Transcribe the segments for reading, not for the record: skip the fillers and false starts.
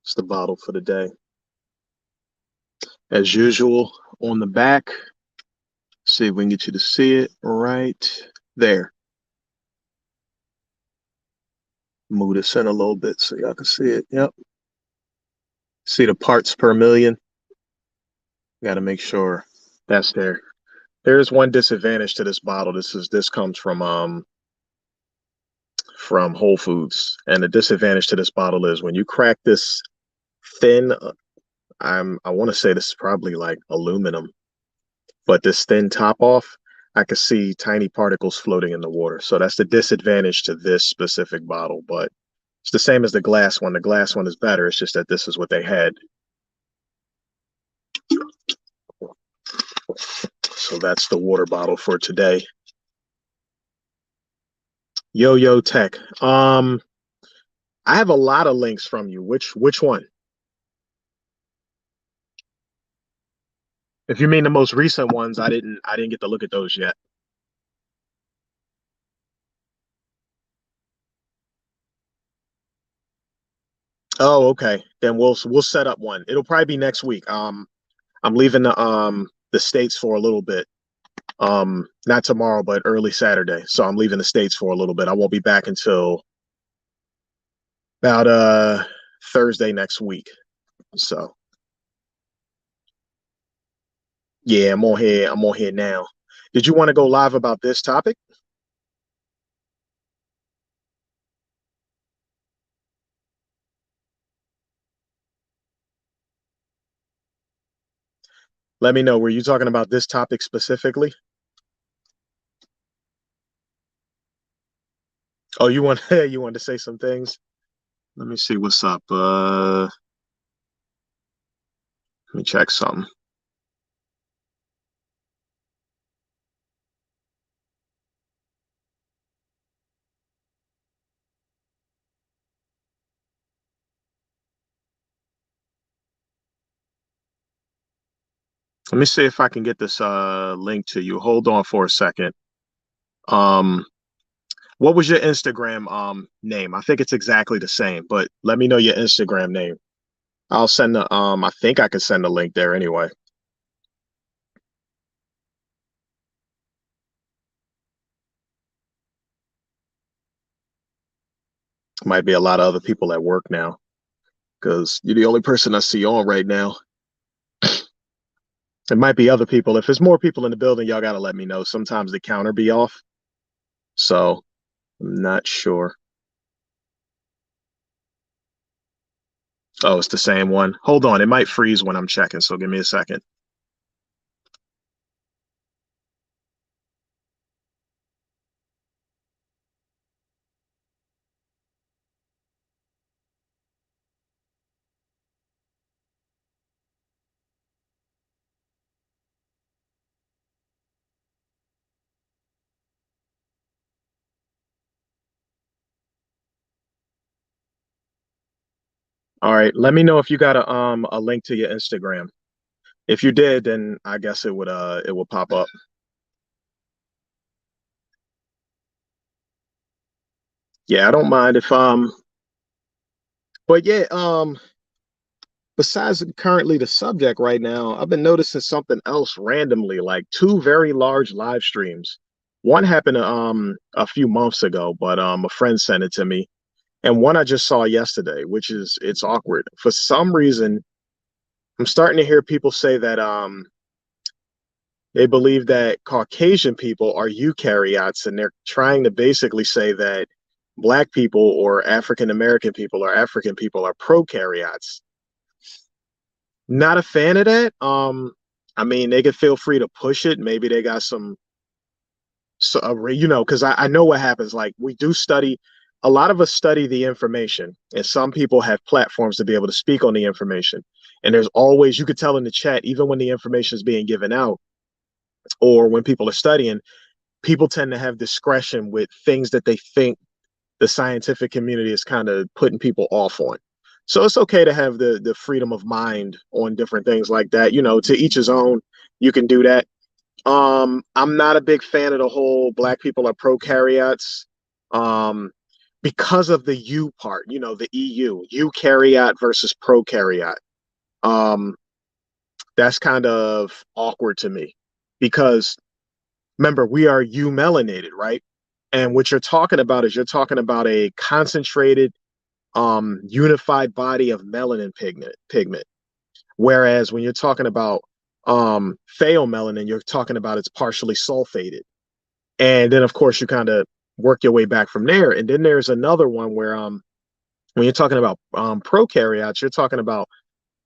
It's the bottle for the day. As usual, on the back, see if we can get you to see it right there. Move this in a little bit so y'all can see it. Yep. See the parts per million? Got to make sure that's there. There's one disadvantage to this bottle. This comes from Whole Foods, and the disadvantage to this bottle is when you crack this thin. I want to say this is probably like aluminum, but this thin top off, I could see tiny particles floating in the water. So that's the disadvantage to this specific bottle, but it's the same as the glass one. The glass one is better. It's just that this is what they had. So that's the water bottle for today. Yo Tech. I have a lot of links from you. Which one? If you mean the most recent ones, I didn't get to look at those yet. Oh, okay. Then we'll set up one. It'll probably be next week. I'm leaving the States for a little bit. Not tomorrow, but early Saturday. So I'm leaving the States for a little bit. I won't be back until about Thursday next week. So yeah, I'm on here now. Did you want to go live about this topic? Let me know. Were you talking about this topic specifically? Oh, you want you want to say some things? Let me see what's up. Let me check something. Let me see if I can get this link to you. Hold on for a second. Um, what was your Instagram name? I think it's exactly the same, but let me know your Instagram name. I'll send the I think I could send a link there anyway. Might be a lot of other people at work now because you're the only person I see on right now. It might be other people. If there's more people in the building, y'all gotta let me know. Sometimes the counter be off, so I'm not sure. Oh, it's the same one. Hold on, it might freeze when I'm checking, so give me a second. All right, let me know if you got a link to your Instagram. If you did, then I guess it would pop up. Yeah, I don't mind if but yeah, besides currently the subject right now, I've been noticing something else randomly, like two very large live streams. One happened a few months ago, but a friend sent it to me, and one I just saw yesterday, which is it's awkward. For some reason, I'm starting to hear people say that they believe that Caucasian people are eukaryotes, and they're trying to basically say that Black people or African American people or African people are prokaryotes. Not a fan of that. I mean, they could feel free to push it. Maybe they got some, so, because I know what happens. Like we do study, a lot of us study the information, and some people have platforms to be able to speak on the information. And there's always, you could tell in the chat, even when the information is being given out or when people are studying, people tend to have discretion with things that they think the scientific community is kind of putting people off on. So it's okay to have the freedom of mind on different things like that. To each his own. You can do that. I'm not a big fan of the whole Black people are prokaryotes. Um, because of the U part, the EU, eukaryote versus prokaryote. Um, that's kind of awkward to me because remember, we are eumelanated, right? And what you're talking about is you're talking about a concentrated, unified body of melanin pigment. Whereas when you're talking about pheomelanin, you're talking about it's partially sulfated. And then of course you kind of work your way back from there. And then there's another one where when you're talking about prokaryotes, you're talking about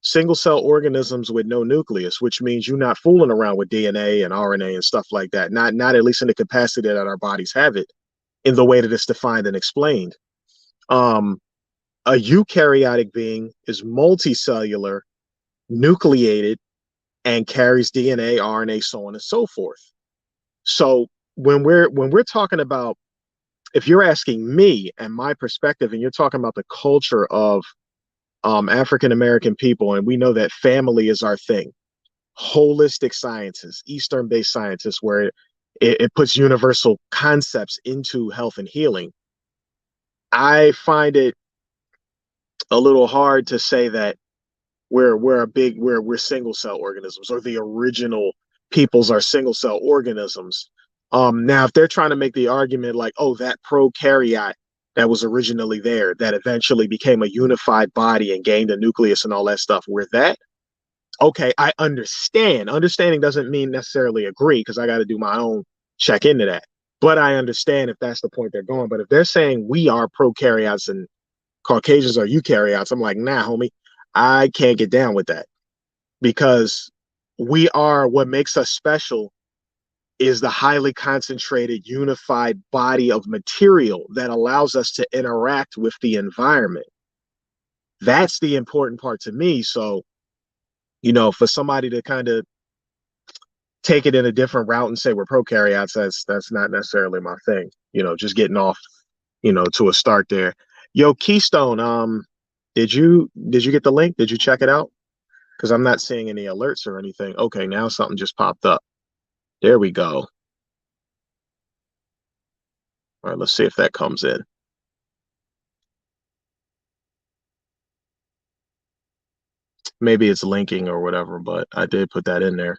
single cell organisms with no nucleus, which means you're not fooling around with DNA and RNA and stuff like that. Not at least in the capacity that our bodies have it in the way that it's defined and explained. Um, a eukaryotic being is multicellular, nucleated, and carries DNA, RNA, so on and so forth. So when we're talking about, if you're asking me and my perspective, and you're talking about the culture of African American people, and we know that family is our thing. Holistic sciences, Eastern based sciences, where it puts universal concepts into health and healing. I find it a little hard to say that we're single cell organisms, or the original peoples are single cell organisms. Now, if they're trying to make the argument like, oh, that prokaryote that was originally there, that eventually became a unified body and gained a nucleus and all that stuff, we're that. Okay, I understand. Understanding doesn't mean necessarily agree because I got to do my own check into that. But I understand if that's the point they're going. But if they're saying we are prokaryotes and Caucasians are eukaryotes, I'm like, nah, homie, I can't get down with that because we are, what makes us special is the highly concentrated, unified body of material that allows us to interact with the environment. That's the important part to me. So, for somebody to kind of take it in a different route and say we're prokaryotes, that's not necessarily my thing. Just getting off, to a start there. Yo, Keystone, did you get the link? Did you check it out? Because I'm not seeing any alerts or anything. Okay, now something just popped up. There we go. All right, let's see if that comes in. Maybe it's linking or whatever, but I did put that in there.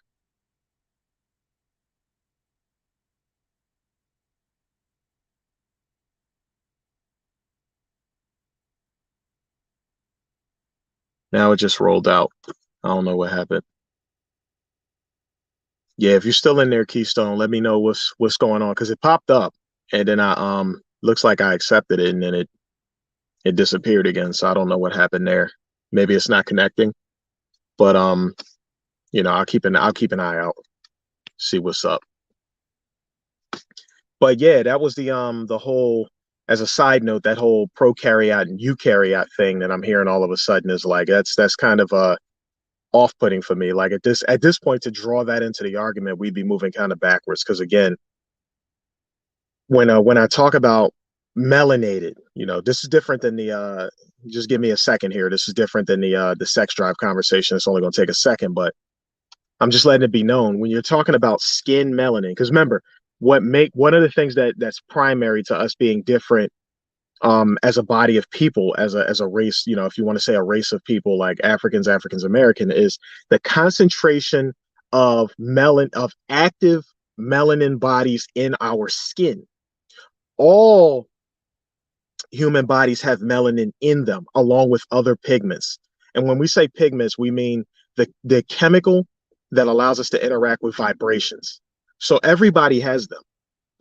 Now it just rolled out. I don't know what happened. Yeah, if you're still in there, Keystone, let me know what's going on because it popped up and then I looks like I accepted it and then it disappeared again. So I don't know what happened there. Maybe it's not connecting, but I'll keep an eye out, see what's up. But yeah, that was the whole, as a side note, that whole prokaryote and eukaryote thing that I'm hearing all of a sudden is like that's kind of off-putting for me. Like at this point, to draw that into the argument, we'd be moving kind of backwards. Because again, when I talk about melanated, this is different than the just give me a second here. This is different than the sex drive conversation. It's only going to take a second, but I'm just letting it be known when you're talking about skin melanin. Because remember, one of the things that's primary to us being different as a body of people, as a race, if you want to say a race of people like Africans American, is the concentration of active melanin bodies in our skin. All human bodies have melanin in them, along with other pigments. And when we say pigments, we mean the chemical that allows us to interact with vibrations. So everybody has them.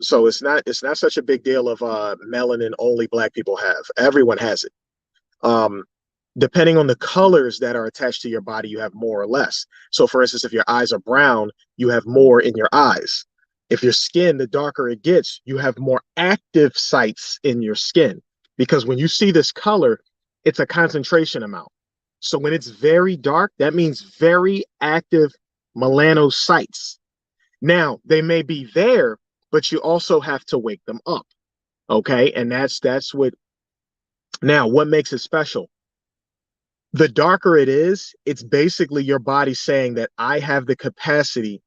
So it's not such a big deal of melanin only black people have. Everyone has it. Um, Depending on the colors that are attached to your body, you have more or less. So for instance, if your eyes are brown, you have more in your eyes. If your skin, the darker it gets, you have more active sites in your skin. Because when you see this color, it's a concentration amount. So when it's very dark, that means very active melanocytes. Now, they may be there, but you also have to wake them up. Okay. And that's what, now, what makes it special? The darker it is, it's basically your body saying that I have the capacity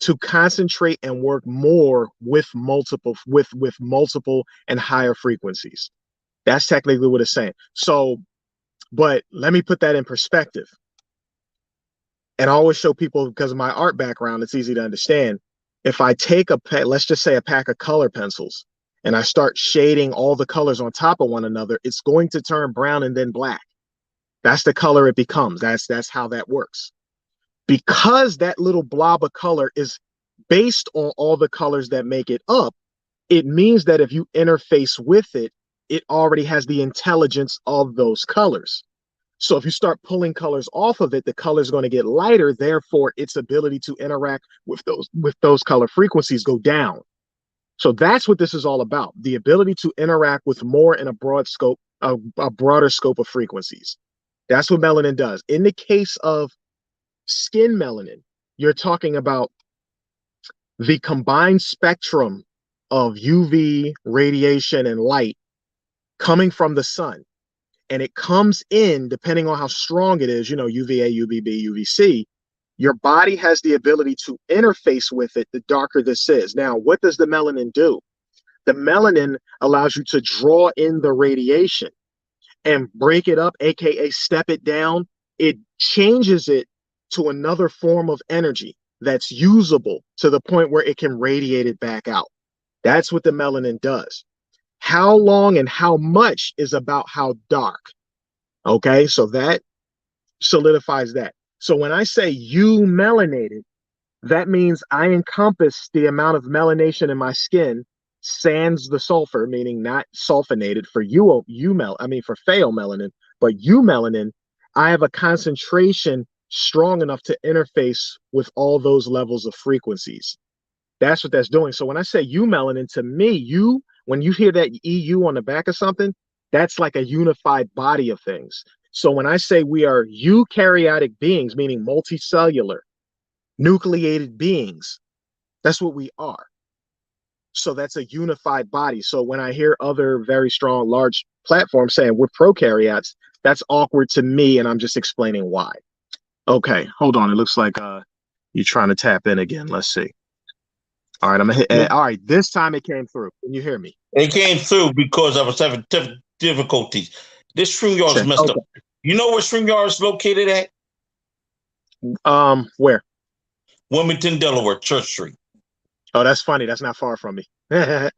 to concentrate and work more with multiple and higher frequencies. That's technically what it's saying. So, but let me put that in perspective. And I always show people, because of my art background, it's easy to understand. If I take let's just say a pack of color pencils, and I start shading all the colors on top of one another, it's going to turn brown and then black. That's the color it becomes. That's how that works. Because that little blob of color is based on all the colors that make it up, it means that if you interface with it, it already has the intelligence of those colors. So if you start pulling colors off of it, the color is going to get lighter. Therefore, its ability to interact with those color frequencies go down. So that's what this is all about: the ability to interact with more in a broader scope of frequencies. That's what melanin does. In the case of skin melanin, you're talking about the combined spectrum of UV radiation and light coming from the sun. And it comes in, depending on how strong it is, UVA, UVB, UVC, your body has the ability to interface with it the darker this is. Now, what does the melanin do? The melanin allows you to draw in the radiation and break it up, aka step it down. It changes it to another form of energy that's usable to the point where it can radiate it back out. That's what the melanin does. How long and how much is about how dark. Okay, so that solidifies that. So when I say you melanated, that means I encompass the amount of melanation in my skin, sans the sulfur, meaning not sulfonated for for pheomelanin, but eumelanin, I have a concentration strong enough to interface with all those levels of frequencies. That's what that's doing. So when I say eumelanin, to me, when you hear that EU on the back of something, that's like a unified body of things. So when I say we are eukaryotic beings, meaning multicellular, nucleated beings, that's what we are. So that's a unified body. So when I hear other very strong, large platforms saying we're prokaryotes, that's awkward to me, and I'm just explaining why. Okay, hold on. It looks like you're trying to tap in again. Let's see. All right, I'm gonna hit. All right, this time it came through. Can you hear me? It came through because I was having difficulties. This StreamYard is messed up. You know where StreamYard is located at? Where? Wilmington, Delaware, Church Street. Oh, that's funny. That's not far from me. If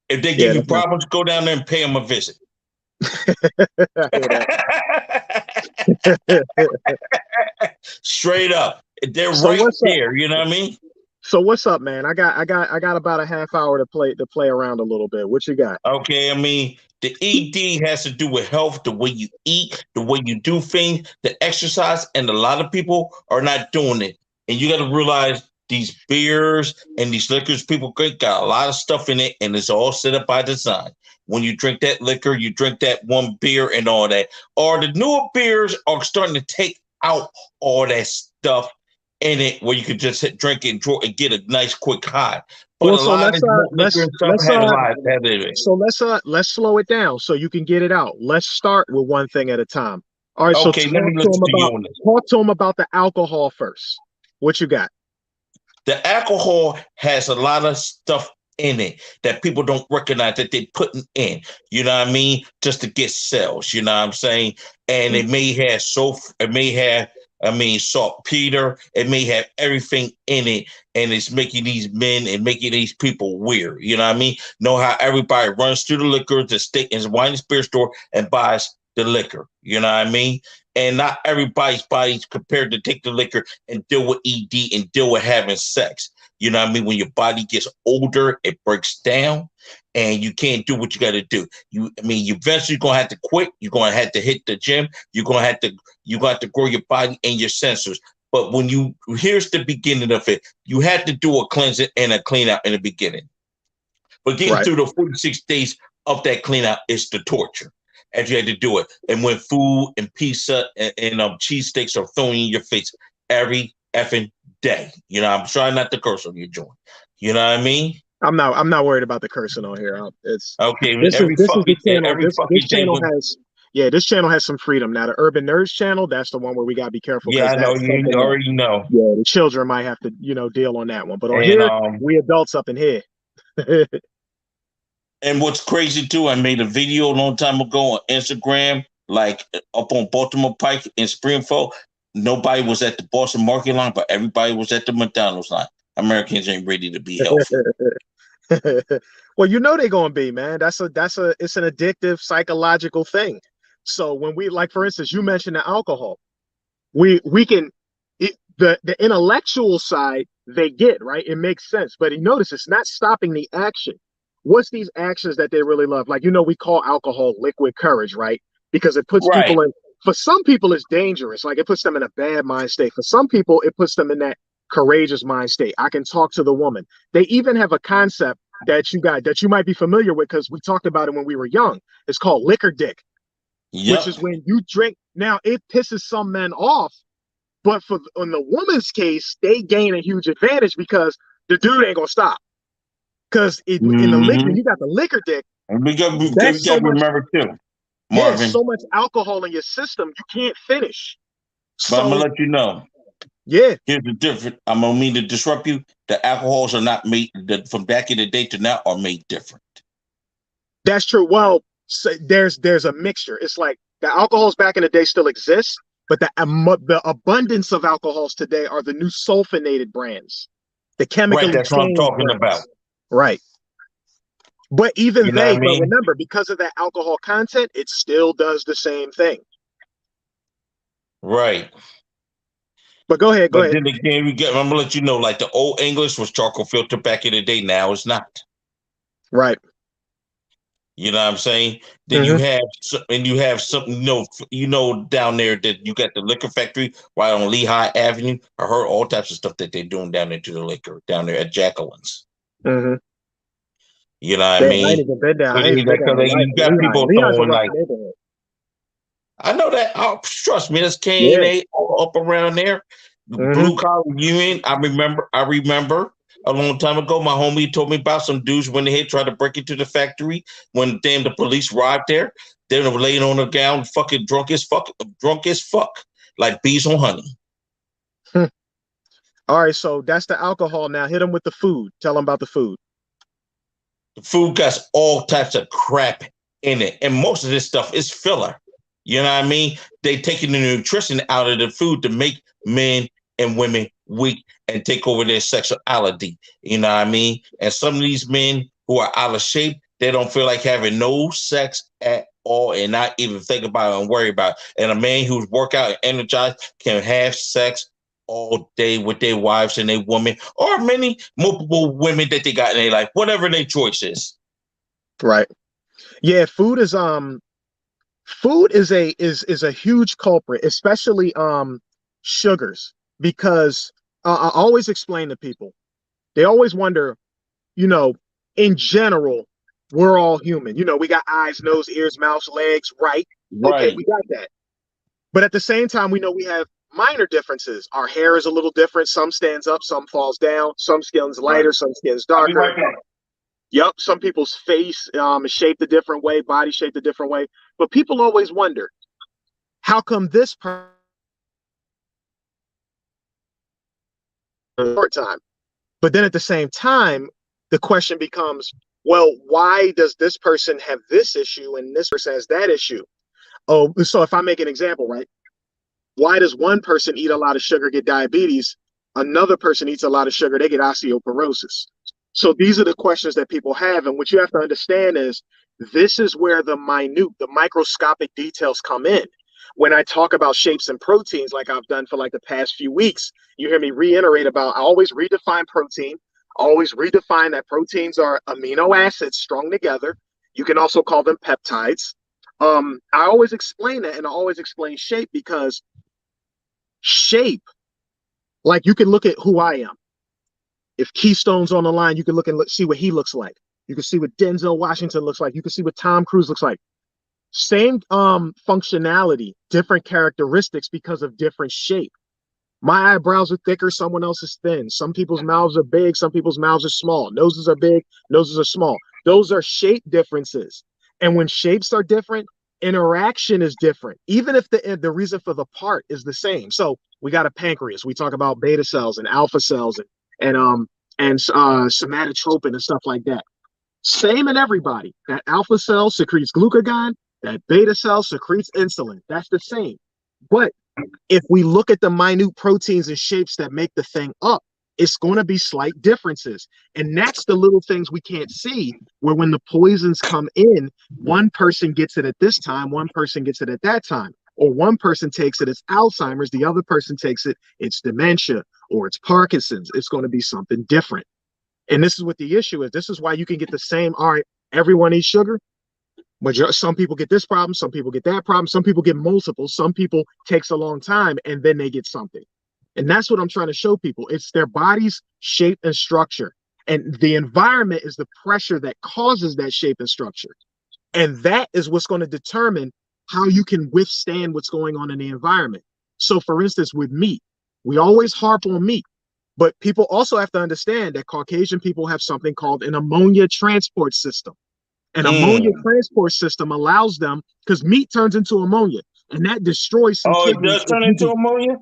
they give you problems, go down there and pay them a visit. Straight up, they're right there. You know what I mean? So what's up, man? I got about a half hour to play around a little bit. What you got? Okay, I mean, the ED has to do with health, the way you eat, the way you do things, the exercise, and a lot of people are not doing it. And you got to realize these beers and these liquors people drink got a lot of stuff in it, and it's all set up by design. When you drink that liquor, you drink that one beer and all that. Or the newer beers are starting to take out all that stuff in it, where you could just drink it and get a nice quick high. But well, so let's slow it down so you can get it out. Let's start with one thing at a time. All right. Okay, so let me listen to you on this. Talk to him about the alcohol first. What you got? The alcohol has a lot of stuff in it that people don't recognize that they're putting in, you know what I mean? Just to get sales, you know what I'm saying? And it may have saltpeter, it may have everything in it, and it's making these men and making these people weird, you know what I mean? Know how everybody runs through the liquor, the steak and wine and spirit store and buys the liquor, you know what I mean? And not everybody's body's prepared to take the liquor and deal with ED and deal with having sex. You know what I mean? When your body gets older, it breaks down and you can't do what you got to do. You eventually going to have to quit. You're going to have to hit the gym. You're going to have to grow your body and your sensors. But here's the beginning of it. You have to do a cleansing and a clean out in the beginning. But getting through the 46 days of that clean out is the torture. As you had to do it. And when food and pizza and cheesesteaks are thrown in your face every effing day. You know, I'm trying not to curse on your joint. You know what I mean? I'm not worried about the cursing on here. It's okay. This channel Yeah, this channel has some freedom. Now the Urban Nerds channel, that's the one where we gotta be careful Yeah, because I know that's you something that, already know. yeah, the children might have to, deal on that one. But on And here, we adults up in here. and what's crazy too, I made a video a long time ago on Instagram, like up on Baltimore Pike in Springfield. Nobody was at the Boston market line, but everybody was at the McDonald's line. Americans ain't ready to be healthy. Well, they're gonna be, man. It's an addictive psychological thing. So when we, like, for instance, you mentioned the alcohol, we can the intellectual side they get, right. It makes sense, but you notice it's not stopping the action. What's these actions that they really love? Like, we call alcohol liquid courage, right? Because it puts Right. people in. For some people, it's dangerous. Like, it puts them in a bad mind state. For some people, it puts them in that courageous mind state. I can talk to the woman. They even have a concept that you might be familiar with because we talked about it when we were young. It's called liquor dick, which is Yep. when you drink. Now, it pisses some men off, but in the woman's case, they gain a huge advantage because the dude ain't gonna stop. Because in the liquor, when Hmm. you got the liquor dick, And we that's got so to much. remember too, Yeah, Marvin. so much alcohol in your system, you can't finish. But I'm gonna So let you know. yeah, Here's the difference. I'm gonna mean to disrupt you. The alcohols are not made from back in the day to now are made different. that's true. Well, so there's a mixture. It's like the alcohols back in the day still exist, but the abundance of alcohols today are the new sulfonated brands, the Right. chemically That's what I'm changed talking about. brands. Right. But You know what I but mean? remember, because of that alcohol content, it still does the same thing. Right. But go ahead, go But ahead. then again, I'm gonna let you know, like the old English was charcoal filter back in the day. Now it's not. Right. You know what I'm saying? Then Hmm. you have something, down there that you got the liquor factory right on Lehigh Avenue. I heard all types of stuff that they're doing down there to the liquor down there at Jacqueline's. Hmm. You know what I Damn, I ain't mean? even been down. So I ain't even been down in life. you got Lehigh. people Lehigh's a throwing rough like, neighborhood. I know that. Oh, trust me, that's K and Yeah. A all up around there. Hmm. Blue collar union. I remember a long time ago. My homie told me about some dudes when they tried to break into the factory. When the police arrived there, they were laying on the ground, fucking drunk as fuck, like bees on honey. All right, so that's the alcohol. Now hit them with the food. Tell them about the food. The food got all types of crap in it, and most of this stuff is filler. You know what I mean? They taking the nutrition out of the food to make men and women weak and take over their sexuality. You know what I mean? And some of these men who are out of shape, they don't feel like having no sex at all and not even think about it and worry about it. And a man who's work out and energized can have sex all day with their wives and their women, or many multiple women that they got in their life, whatever their choice is. Right. Yeah, food is a huge culprit, especially sugars, because I always explain to people. They always wonder, you know, in general, we're all human. We got eyes, nose, ears, mouths, legs, right? Okay, Right. we got that. But at the same time, we know we have minor differences. Our hair is a little different. Some stands up, some falls down. Some skin's Right. lighter, some skin's I'll be darker. right back. Yep, some people's face is shaped a different way, body shaped a different way. But people always wonder, how come this person short time? But then at the same time, the question becomes, well, why does this person have this issue and this person has that issue? Oh, so if I make an example, right? Why does one person eat a lot of sugar, get diabetes? Another person eats a lot of sugar, they get osteoporosis. So these are the questions that people have. And what you have to understand is this is where the microscopic details come in. When I talk about shapes and proteins, like I've done for like the past few weeks, you hear me reiterate about I always redefine protein, always redefine that proteins are amino acids strung together. You can also call them peptides. I always explain that, and I always explain shape because shape, like you can look at who I am. If Keystone's on the line, you can look and see what he looks like. You can see what Denzel Washington looks like. You can see what Tom Cruise looks like. Same functionality, different characteristics because of different shape. My eyebrows are thicker, someone else is thin. Some people's mouths are big, some people's mouths are small. Noses are big, noses are small. Those are shape differences. And when shapes are different, interaction is different, even if the reason for the part is the same. So we got a pancreas. We talk about beta cells and alpha cells and somatotropin and stuff like that. Same in everybody. That alpha cell secretes glucagon. That beta cell secretes insulin. That's the same. But if we look at the minute proteins and shapes that make the thing up, it's going to be slight differences. And that's the little things we can't see, where when the poisons come in, one person gets it at this time, one person gets it at that time. Or one person takes it, it's Alzheimer's, the other person takes it, it's dementia, or it's Parkinson's. It's going to be something different. And this is what the issue is. This is why you can get the same, all right, everyone eats sugar, but some people get this problem, some people get that problem, some people get multiple, some people takes a long time and then they get something. And that's what I'm trying to show people. It's their body's shape and structure. And the environment is the pressure that causes that shape and structure. And that is what's going to determine how you can withstand what's going on in the environment. So for instance, with meat, we always harp on meat, but people also have to understand that Caucasian people have something called an ammonia transport system. An ammonia transport system allows them, because meat turns into ammonia and that destroys some Oh, it kidneys. does turn into ammonia?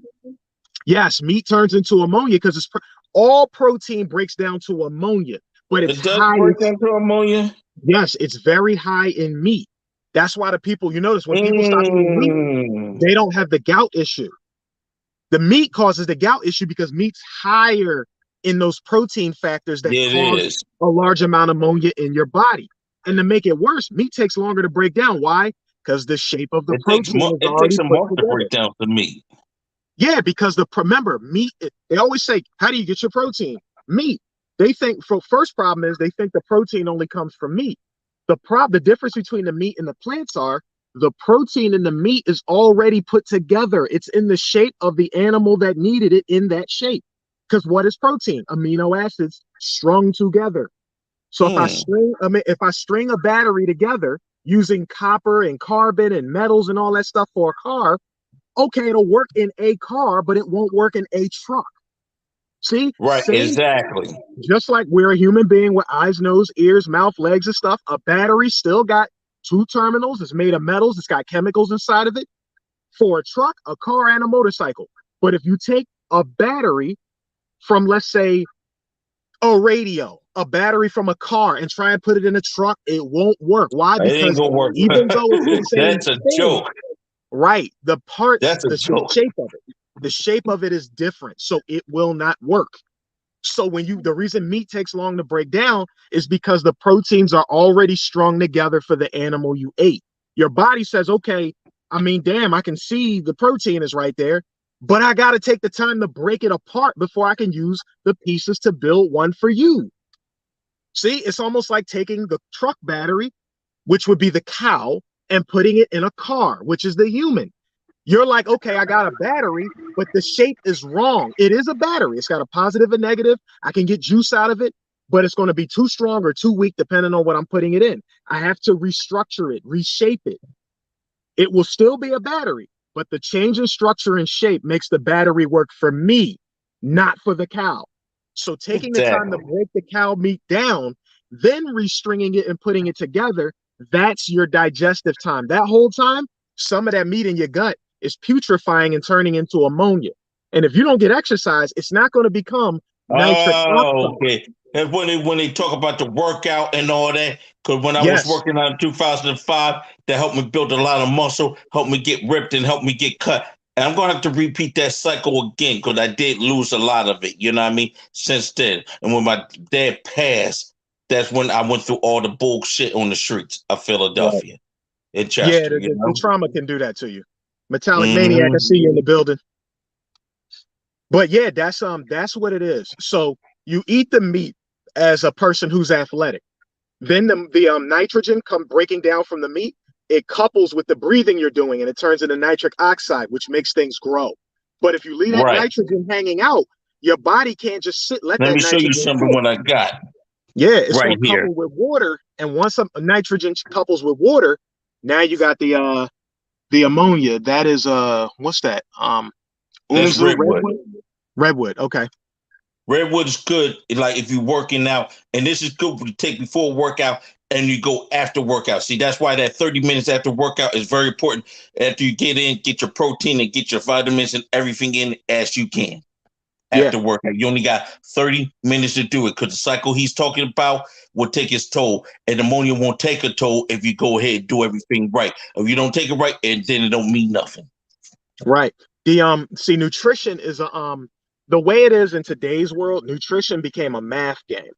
Yes, meat turns into ammonia because all protein breaks down to ammonia, but it's It does high. break into ammonia? Yes, it's very high in meat. That's why the people, you notice when people stop eating meat, Mm. they don't have the gout issue. The meat causes the gout issue because meat's higher in those protein factors that It cause is. a large amount of ammonia in your body. And to make it worse, meat takes longer to break down. Why? Because the shape of the protein is It takes already a put month to together. break down the meat. Yeah, because remember, meat, they always say, how do you get your protein? Meat. They think, first problem is they think the protein only comes from meat. The difference between the meat and the plants are the protein in the meat is already put together. It's in the shape of the animal that needed it in that shape. Because what is protein? Amino acids strung together. So Mm. if I string a battery together using copper and carbon and metals and all that stuff for a car, okay, it'll work in a car, but it won't work in a truck. See, Right, same, exactly. just like we're a human being with eyes, nose, ears, mouth, legs, and stuff. A battery still got two terminals. It's made of metals. It's got chemicals inside of it. For a truck, a car, and a motorcycle. But if you take a battery from, let's say, a radio, a battery from a car, and try and put it in a truck, it won't work. Why? It ain't Because gonna work. even though it's the same That's a thing, joke. right, the parts, That's a the joke. shape of it, the shape of it is different, so it will not work. So the reason meat takes long to break down is because the proteins are already strung together for the animal you ate. Your body says, okay, I mean, damn, I can see the protein is right there, but I got to take the time to break it apart before I can use the pieces to build one for you. See, it's almost like taking the truck battery, which would be the cow, and putting it in a car, which is the human. You're like, okay, I got a battery, but the shape is wrong. It is a battery. It's got a positive and negative. I can get juice out of it, but it's going to be too strong or too weak depending on what I'm putting it in. I have to restructure it, reshape it. It will still be a battery, but the change in structure and shape makes the battery work for me, not for the cow. So taking the time to Exactly. break the cow meat down, then restringing it and putting it together, that's your digestive time. That whole time, some of that meat in your gut is putrefying and turning into ammonia. And if you don't get exercise, it's not going to become nitric Oh, oxide. okay. And when they talk about the workout and all that, because when I was Yes. working out in 2005, that helped me build a lot of muscle, helped me get ripped, and helped me get cut. And I'm gonna have to repeat that cycle again because I did lose a lot of it. You know what I mean? Since then, and when my dad passed, that's when I went through all the bullshit on the streets of Right. Philadelphia, in Yeah, Chester. You the know. trauma can do that to you. Metallic Maniac, I Hmm. see you in the building. But yeah, that's what it is. So you eat the meat as a person who's athletic. Then the nitrogen come breaking down from the meat. It couples with the breathing you're doing, and it turns into nitric oxide, which makes things grow. But if you leave that Right. nitrogen hanging out, your body can't just let Let that me show you nitrogen something sit. what I got Yeah, it's right going to here. couple with water, and once nitrogen couples with water, now you got the ammonia. That is what's that? That's Umzu redwood. redwood. Redwood. Okay. Redwood is good, like if you're working out, and this is good to take before workout and you go after workout. See, that's why that 30 minutes after workout is very important. After you get in, get your protein and get your vitamins and everything in as you can Yeah, after workout. You only got 30 minutes to do it because the cycle he's talking about will take its toll. And ammonia won't take a toll if you go ahead and do everything right. If you don't take it right, and then it don't mean nothing. right. The see, nutrition is a the way it is in today's world, nutrition became a math game.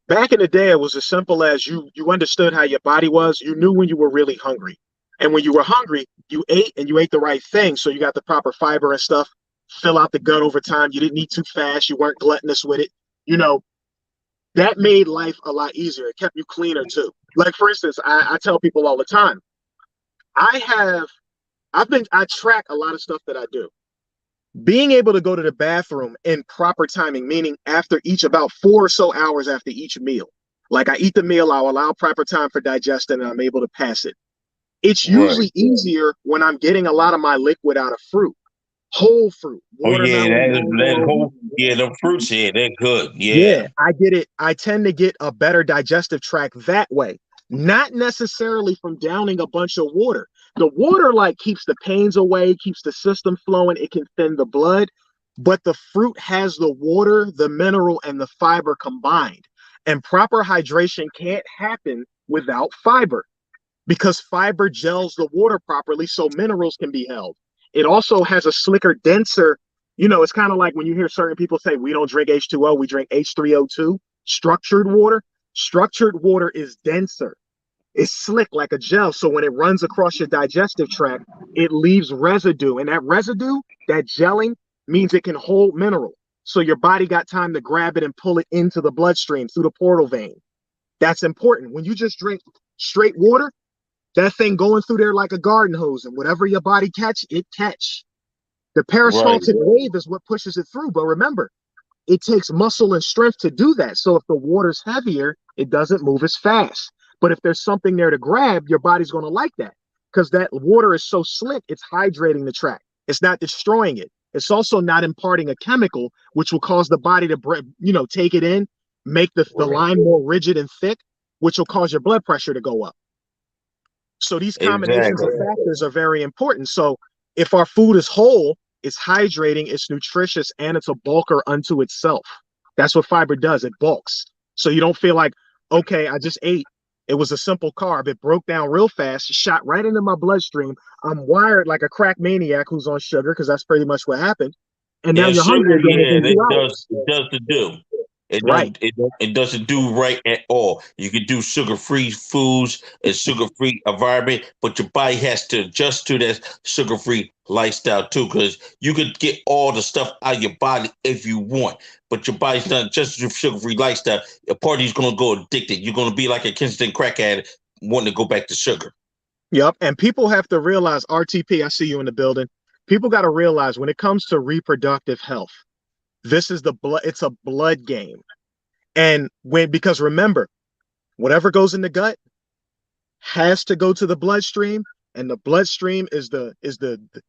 Back in the day, it was as simple as you understood how your body was. You knew when you were really hungry. And when you were hungry, you ate and you ate the right thing. So you got the proper fiber and stuff, fill out the gut over time. You didn't eat too fast. You weren't gluttonous with it. You know, that made life a lot easier. It kept you cleaner too. Like for instance, I tell people all the time, I have I track a lot of stuff that I do. Being able to go to the bathroom in proper timing, meaning after each about 4 or so hours after each meal. Like I eat the meal, I'll allow proper time for digestion and I'm able to pass it. It's Right. usually easier when I'm getting a lot of my liquid out of fruit, whole fruit, Oh yeah, watermelon, that mango. whole yeah, the fruits, yeah, they're good. Yeah, Yeah. I get it. I tend to get a better digestive tract that way, not necessarily from downing a bunch of water. The water like keeps the pains away, keeps the system flowing, it can thin the blood, but the fruit has the water, the mineral, and the fiber combined. And proper hydration can't happen without fiber because fiber gels the water properly so minerals can be held. It also has a slicker, denser, it's kind of like when you hear certain people say, we don't drink H2O, we drink H3O2, structured water. Structured water is denser. It's slick like a gel. So when it runs across your digestive tract, it leaves residue. And that residue, that gelling, means it can hold mineral. So your body got time to grab it and pull it into the bloodstream through the portal vein. That's important. When you just drink straight water, that thing going through there like a garden hose, and whatever your body catch, it catch. The Right. peristaltic wave is what pushes it through. But remember, it takes muscle and strength to do that. So if the water's heavier, it doesn't move as fast. But if there's something there to grab, your body's going to like that because that water is so slick, it's hydrating the tract. It's not destroying it. It's also not imparting a chemical, which will cause the body to, take it in, make the Right. line more rigid and thick, which will cause your blood pressure to go up. So these combinations of Exactly. factors are very important. So if our food is whole, it's hydrating, it's nutritious, and it's a bulker unto itself. That's what fiber does. It bulks. So you don't feel like, okay, I just ate. It was a simple carb. It broke down real fast, shot right into my bloodstream. I'm wired like a crack maniac who's on sugar because that's pretty much what happened. And now Yeah, you're hungry sugar. again Yeah, within it 2 hours. does the do. It Right. don't it doesn't do right at all. You can do sugar free foods and sugar free environment, but your body has to adjust to that sugar free lifestyle too. Because you could get all the stuff out of your body if you want, but your body's not just your sugar free lifestyle. Your body's gonna go addicted. You're gonna be like a Kingston crack addict, wanting to go back to sugar. Yep. And people have to realize, RTP, I see you in the building. People got to realize when it comes to reproductive health, this is the blood, it's a blood game. And because remember, whatever goes in the gut has to go to the bloodstream. And the bloodstream is the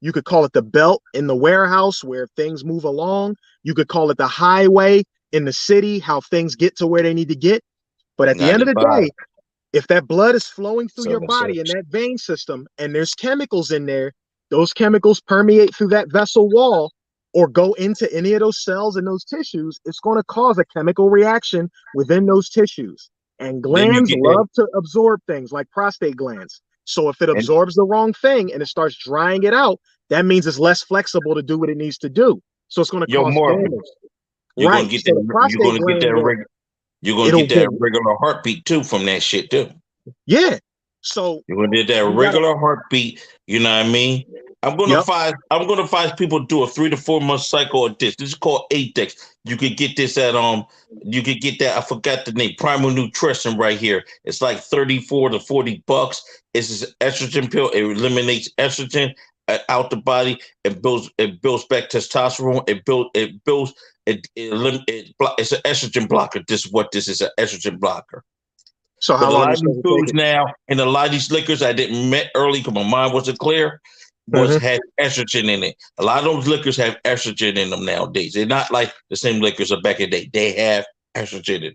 you could call it the belt in the warehouse where things move along. You could call it the highway in the city, how things get to where they need to get. But at the end of the 95, day, if that blood is flowing through your body in 76. that vein system and there's chemicals in there, those chemicals permeate through that vessel wall or go into any of those cells and those tissues, it's going to cause a chemical reaction within those tissues. And Then you glands get that, love to absorb things like prostate glands. So if it and absorbs the wrong thing and it starts drying it out, that means it's less flexible to do what it needs to do. So it's going to yo, cause Morphy, damage. Right. So the you're prostate gonna get gland that will, you're gonna it'll get that go, regular heartbeat too from that shit too. yeah. So You're gonna get that you gotta, regular heartbeat. You know what I mean? yep. I'm gonna advise people to do a 3 to 4 month cycle of this. This is called Adex. You could get this at you could get that. I forgot the name. Primal Nutrition right here. It's like 34 to $40. It's an estrogen pill. It eliminates estrogen out the body. It builds back testosterone. It's an estrogen blocker. This is what this is, an estrogen blocker. So how Because a long lot you of these supposed to take foods it? now and a lot of these liquors I didn't met early because my mind wasn't clear was Hmm. had estrogen in it. A lot of those liquors have estrogen in them nowadays. They're not like the same liquors of back in the day. They have estrogen in them.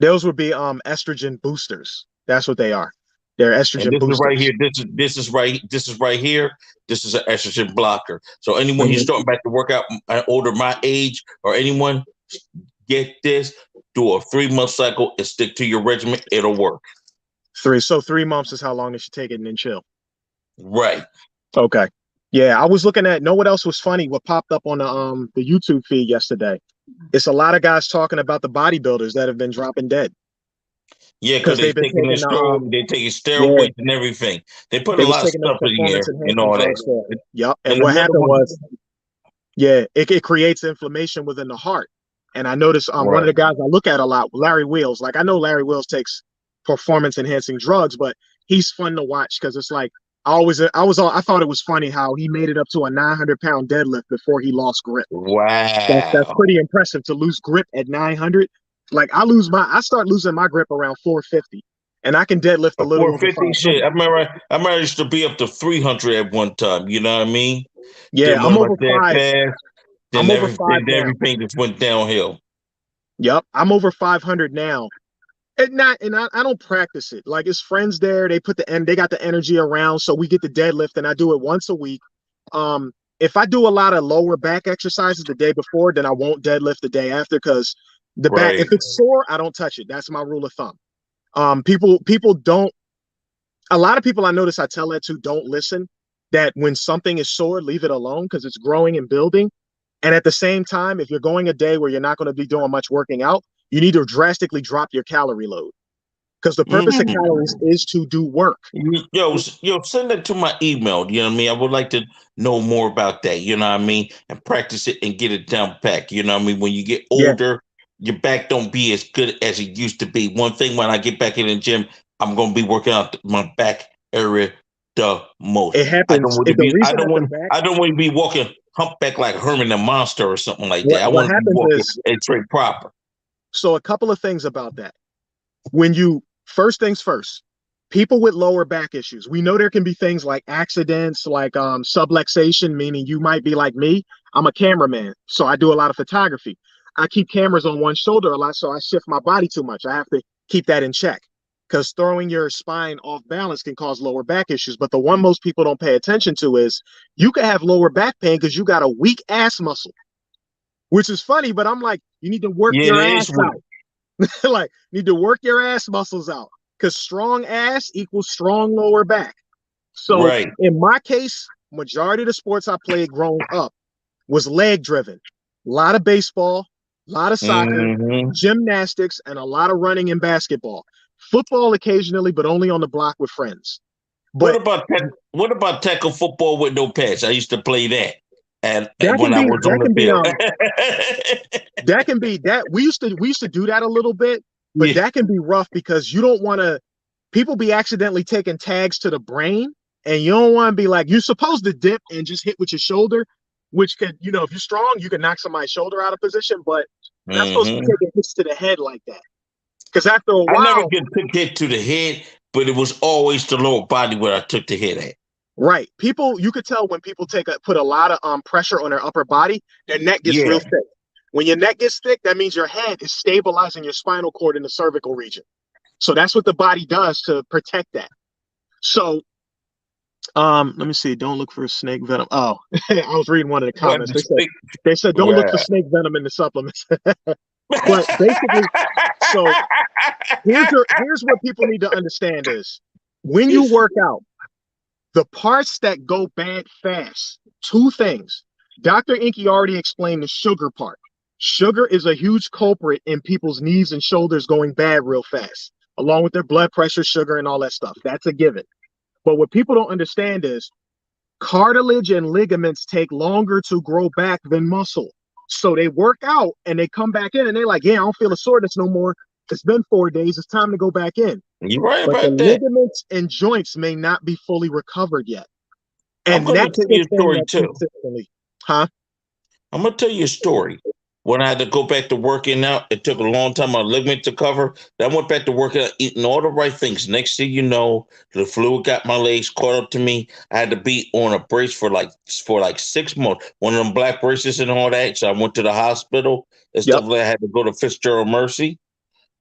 Those would be estrogen boosters. That's what they are. They're And estrogen this is right boosters. here. This is right here. This is an estrogen blocker. So anyone who's Mhm. starting back to work out, older my age, or anyone, get this. Do a 3 month cycle and stick to your regimen. It'll work. Three. So 3 months is how long they should take it and then chill. Right. Okay. Yeah, I was looking at. Know what else was funny? What popped up on the YouTube feed yesterday? It's a lot of guys talking about the bodybuilders that have been dropping dead Yeah, because because they they've been taking the taking they taking yeah, steroids and everything. They put a they was lot of taking those stuff in performance here and enhancing all that. drugs for it. Yep. And And what another happened one, was, yeah, it creates inflammation within the heart. And I noticed one of right? the guys I look at a lot, Larry Wheels. Like I know Larry Wheels takes performance enhancing drugs, but he's fun to watch because it's like I thought it was funny how he made it up to a 900-pound deadlift before he lost grip. That's Wow. pretty impressive to lose grip at 900. Like I start losing my grip around 450, and I can deadlift a A little over 450 shit. 500. I remember I used to be up to 300 at one time. You know what I mean? Yeah, Then when my dad passed, I'm over five then now. everything just went downhill. Yep, I'm over 500 now. And I don't practice it. Like it's friends there. They got the energy around, so we get the deadlift, and I do it once a week. If I do a lot of lower back exercises the day before, then I won't deadlift the day after because the back, if Right. it's sore, I don't touch it. That's my rule of thumb. People don't. A lot of people I notice I tell that to don't listen. That when something is sore, leave it alone because it's growing and building. And at the same time, if you're going a day where you're not going to be doing much working out, you need to drastically drop your calorie load because the purpose of Mm. calories is to do work. Yo, send it to my email. You know what I mean? I would like to know more about that. You know what I mean? And practice it and get it down pack. You know what I mean? When you get Yeah, older, your back don't be as good as it used to be. One thing when I get back in the gym, I'm gonna be working out my back area the most. it happens. The reason that the back, I don't want to be walking humpback like Herman the Monster or something like that. I what want to be happens walking is, and straight proper. so a couple of things about that. When you, first things first, people with lower back issues, we know there can be things like accidents, like subluxation, meaning you might be like me. I'm a cameraman, so I do a lot of photography. I keep cameras on one shoulder a lot, so I shift my body too much. I have to keep that in check because throwing your spine off balance can cause lower back issues. But the one most people don't pay attention to is you can have lower back pain because you got a weak ass muscle, which is funny, but I'm like, you need to work Yeah, it your is ass weak. out. Like, need to work your ass muscles out because strong ass equals strong lower back. So Right. in my case, majority of the sports I played growing up was leg driven. A lot of baseball, a lot of soccer, Hmm. gymnastics, and a lot of running and basketball. Football occasionally, but only on the block with friends. But What about tackle football with no pads? I used to play that, and that when can I be was on the field. that we used to do that a little bit, but Yeah. that can be rough because you don't want to, people be accidentally taking tags to the brain, and you don't want to be like, you're supposed to dip and just hit with your shoulder, which could, if you're strong, you can knock somebody's shoulder out of position, but you're not supposed to be Hmm. taking hits to the head like that. Because after a I never while, get took hit to the head, but it was always the lower body where I took the hit at. right, people, you could tell when people put a lot of pressure on their upper body, their neck gets real Yeah. thick. When your neck gets thick, that means your head is stabilizing your spinal cord in the cervical region. So that's what the body does to protect that. So let me see. Don't look for snake venom. Oh, I was reading one of the But comments. the stick, They said don't look for wow. snake venom in the supplements. But basically, so here's what people need to understand is when you work out, the parts that go bad fast, two things. Dr. Inky already explained the sugar part. Sugar is a huge culprit in people's knees and shoulders going bad real fast, along with their blood pressure, sugar, and all that stuff. That's a given. But what people don't understand is cartilage and ligaments take longer to grow back than muscle. So they work out and they come back in and they're like, yeah, I don't feel a soreness no more. It's been 4 days. It's time to go back in. You're right But the about that. ligaments and joints may not be fully recovered yet. I'm And going to that's tell the you a thing story that too. consistently, huh? I'm going to tell you a story. When I had to go back to working out, it took a long time. My ligament to cover. Then I went back to working out, eating all the right things. Next thing you know, the fluid got my legs caught up to me. I had to be on a brace for like 6 months. One of them black braces and all that. So I went to the hospital and Yep. stuff like that. I had to go to Fitzgerald Mercy.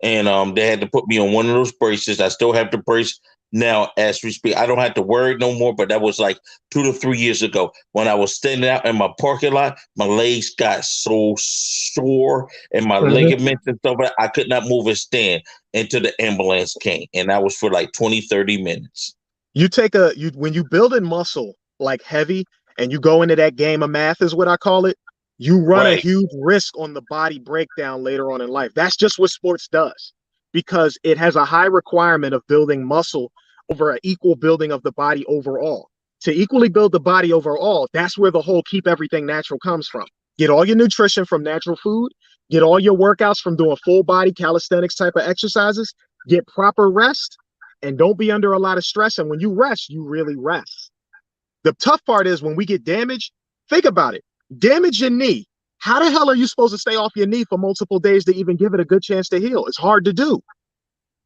and they had to put me on one of those braces. I still have the brace now as we speak. I don't have to worry no more, but that was like 2 to 3 years ago. When I was standing out in my parking lot, my legs got so sore and my Mhm. ligaments and stuff, I could not move and stand until the ambulance came. And that was for like 20, 30 minutes. You take a you when you build in muscle like heavy and you go into that game of math is what I call it, you run a Right. huge risk on the body breakdown later on in life. That's just what sports does because it has a high requirement of building muscle over an equal building of the body overall. To equally build the body overall, that's where the whole keep everything natural comes from. Get all your nutrition from natural food, get all your workouts from doing full body calisthenics type of exercises, get proper rest, and don't be under a lot of stress. And when you rest, you really rest. The tough part is when we get damaged, think about it. Damage your knee. How the hell are you supposed to stay off your knee for multiple days to even give it a good chance to heal? It's hard to do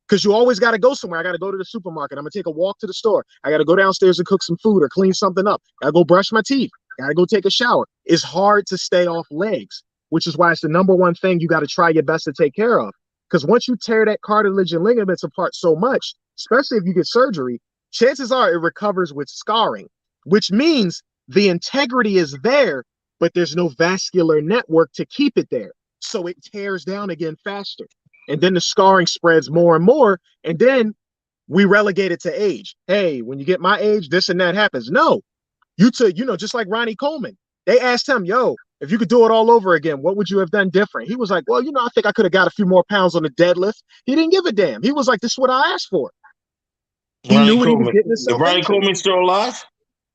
because you always got to go somewhere. I got to go to the supermarket. I'm going to take a walk to the store. I got to go downstairs and cook some food or clean something up. I got to go brush my teeth. I got to go take a shower. It's hard to stay off legs, which is why it's the number one thing you got to try your best to take care of. Because once you tear that cartilage and ligaments apart so much, especially if you get surgery, chances are it recovers with scarring, which means the integrity is there, but there's no vascular network to keep it there. So it tears down again faster. And then the scarring spreads more and more. And then we relegate it to age. Hey, when you get my age, this and that happens. No, just like Ronnie Coleman. They asked him, yo, if you could do it all over again, what would you have done different? He was like, well, I think I could have got a few more pounds on the deadlift. He didn't give a damn. He was like, this is what I asked for. He knew Ronnie what he was Coleman. getting Is himself Ronnie into. Coleman still alive?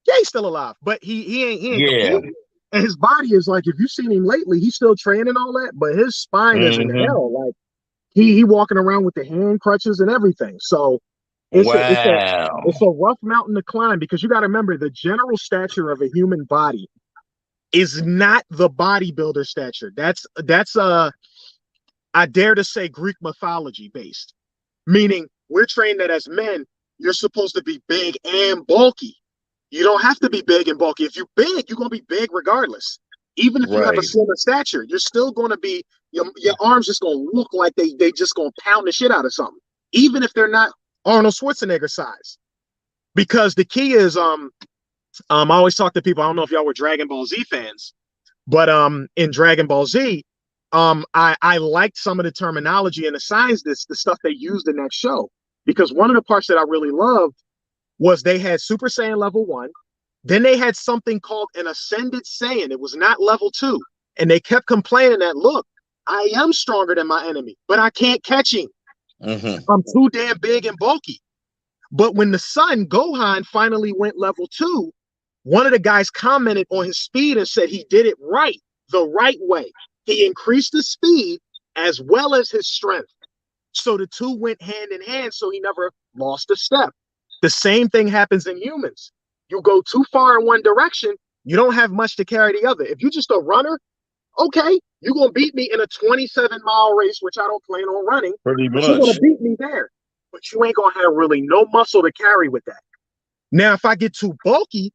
Yeah, he's still alive, but he ain't Yeah. complete. And his body is like, if you've seen him lately, he's still training all that, but his spine is in Mm-hmm. hell. Like he walking around with the hand crutches and everything. So it's Wow. a rough mountain to climb because you got to remember the general stature of a human body is not the bodybuilder stature. That's I dare to say Greek mythology based, meaning we're trained that as men, you're supposed to be big and bulky. You don't have to be big and bulky. If you're big, you're gonna be big regardless. Even if you have a Right. slimmer stature, you're still gonna be your arms just gonna look like they just gonna pound the shit out of something, even if they're not Arnold Schwarzenegger size. Because the key is I always talk to people. I don't know if y'all were Dragon Ball Z fans, but in Dragon Ball Z, I liked some of the terminology and the science, the stuff they used in that show. Because one of the parts that I really loved was they had Super Saiyan level 1, then they had something called an Ascended Saiyan. It was not level 2, and they kept complaining that look, I am stronger than my enemy, but I can't catch him. Mm-hmm. I'm too damn big and bulky. But when the son Gohan finally went level 2, one of the guys commented on his speed and said he did it right, the right way. He increased the speed as well as his strength. So the two went hand in hand, so he never lost a step. The same thing happens in humans. You go too far in one direction, you don't have much to carry the other. If you're just a runner, okay, you're going to beat me in a 27-mile race, which I don't plan on running, Pretty but you're going much. to beat me there. But you ain't going to have really no muscle to carry with that. Now, if I get too bulky,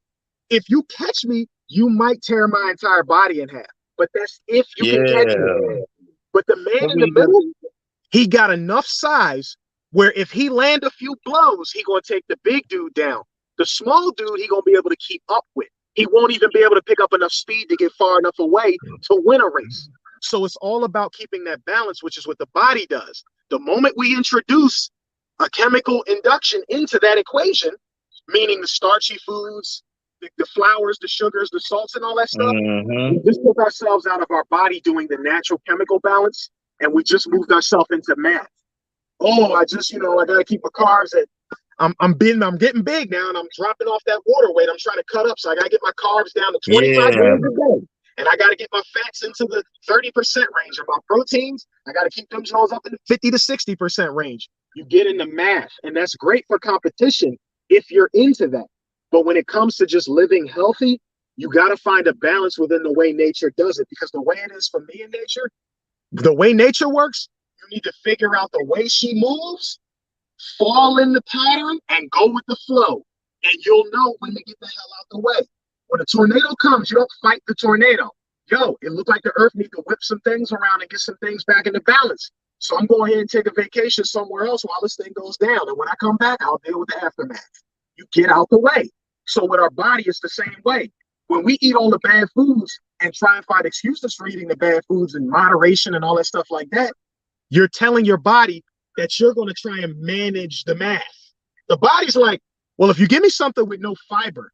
if you catch me, you might tear my entire body in half. But that's if you can catch me. Yeah. But the man What in the we do? middle, he got enough size where if he land a few blows, he gonna take the big dude down. The small dude, he gonna be able to keep up with. He won't even be able to pick up enough speed to get far enough away to win a race. So it's all about keeping that balance, which is what the body does. The moment we introduce a chemical induction into that equation, meaning the starchy foods, the flours, the sugars, the salts, and all that stuff, we Mm-hmm. just took ourselves out of our body doing the natural chemical balance, and we just moved ourselves into math. Oh, I just, I gotta keep my carbs at I'm getting big now and I'm dropping off that water weight. I'm trying to cut up. So I gotta get my carbs down to 25 Yeah. grams a day. And I gotta get my fats into the 30% range. And my proteins, I gotta keep them Jones up in the 50 to 60% range. You get into math, and that's great for competition if you're into that. But when it comes to just living healthy, you gotta find a balance within the way nature does it. Because the way it is for me in nature, the way nature works, you need to figure out the way she moves, fall in the pattern, and go with the flow. And you'll know when to get the hell out the way. When a tornado comes, you don't fight the tornado. Yo, it looked like the earth needs to whip some things around and get some things back into balance. So I'm going ahead and take a vacation somewhere else while this thing goes down. And when I come back, I'll deal with the aftermath. You get out the way. So with our body, it's the same way. When we eat all the bad foods and try and find excuses for eating the bad foods in moderation and all that stuff like that, you're telling your body that you're going to try and manage the math. The body's like, well, if you give me something with no fiber,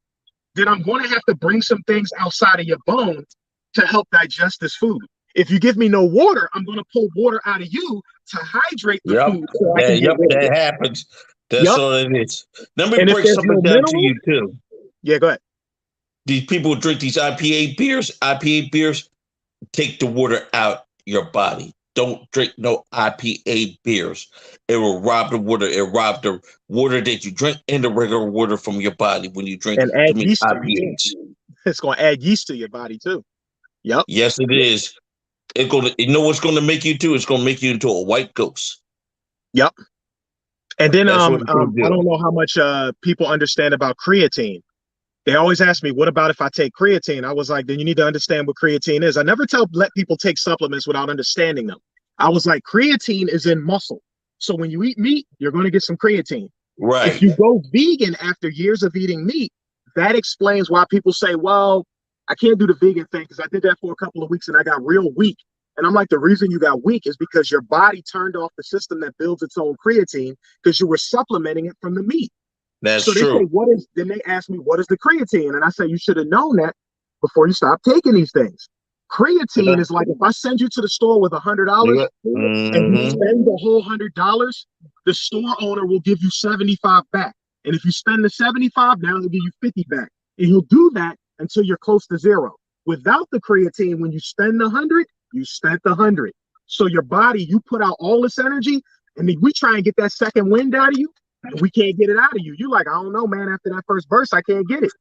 then I'm going to have to bring some things outside of your bone to help digest this food. If you give me no water, I'm going to pull water out of you to hydrate the Yep. food so I Yeah, can get yep, rid of that it. happens. That's Yep. all it is. Let me And if break there's no something down to mineral, you too. yeah, go ahead. These people who drink these IPA beers, take the water out your body. Don't drink no IPA beers. It will rob the water. It rob the water that you drink and the regular water from your body when you drink And too add many yeast to you too. IPAs. It's going to add yeast to your body too. Yep. Yes, it is. It's gonna. You know what's gonna make you too? It's gonna make you into a white ghost. Yep. And then That's what it's gonna I do. don't know how much people understand about creatine. They always ask me, what about if I take creatine? I was like, then you need to understand what creatine is. I never let people take supplements without understanding them. I was like, creatine is in muscle. So when you eat meat, you're going to get some creatine. If Right. you go vegan after years of eating meat, that explains why people say, well, I can't do the vegan thing because I did that for a couple of weeks and I got real weak. And I'm like, the reason you got weak is because your body turned off the system that builds its own creatine because you were supplementing it from the meat. That's So they say, true. what is, then they ask me, what is the creatine? And I say, you should have known that before you stop taking these things. Creatine Yeah. is like if I send you to the store with $100 Yeah. and you Mm-hmm. spend the whole $100, the store owner will give you 75 back. And if you spend the 75, now he'll give you 50 back. And he'll do that until you're close to zero. Without the creatine, when you spend the 100, you spent the 100. So your body, you put out all this energy, and then we try and get that second wind out of you, and we can't get it out of you. You're like, I don't know, man. After that first burst, I can't get it.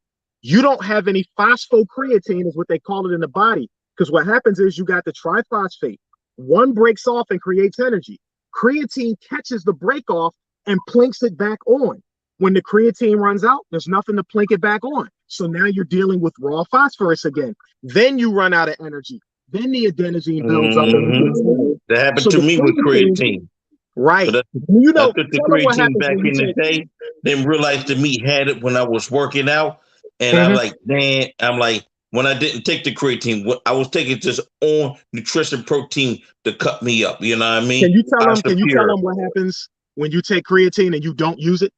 You don't have any phosphocreatine, is what they call it in the body. Because what happens is you got the triphosphate. One breaks off and creates energy. Creatine catches the break off and plinks it back on. When the creatine runs out, there's nothing to plink it back on. So now you're dealing with raw phosphorus again. Then you run out of energy. Then the adenosine builds up and you get Mm-hmm. tired. That happened So to the me with creatine, creatine. right. But You I know, took the tell them what creatine happens back when you in the take. day, then realized the meat had it when I was working out. And I'm Mhm. like, man, I'm like, when I didn't take the creatine, I was taking just on nutrition protein to cut me up. You know what I mean? Can you tell them? Hasta Can you tell pure. them what happens when you take creatine and you don't use it?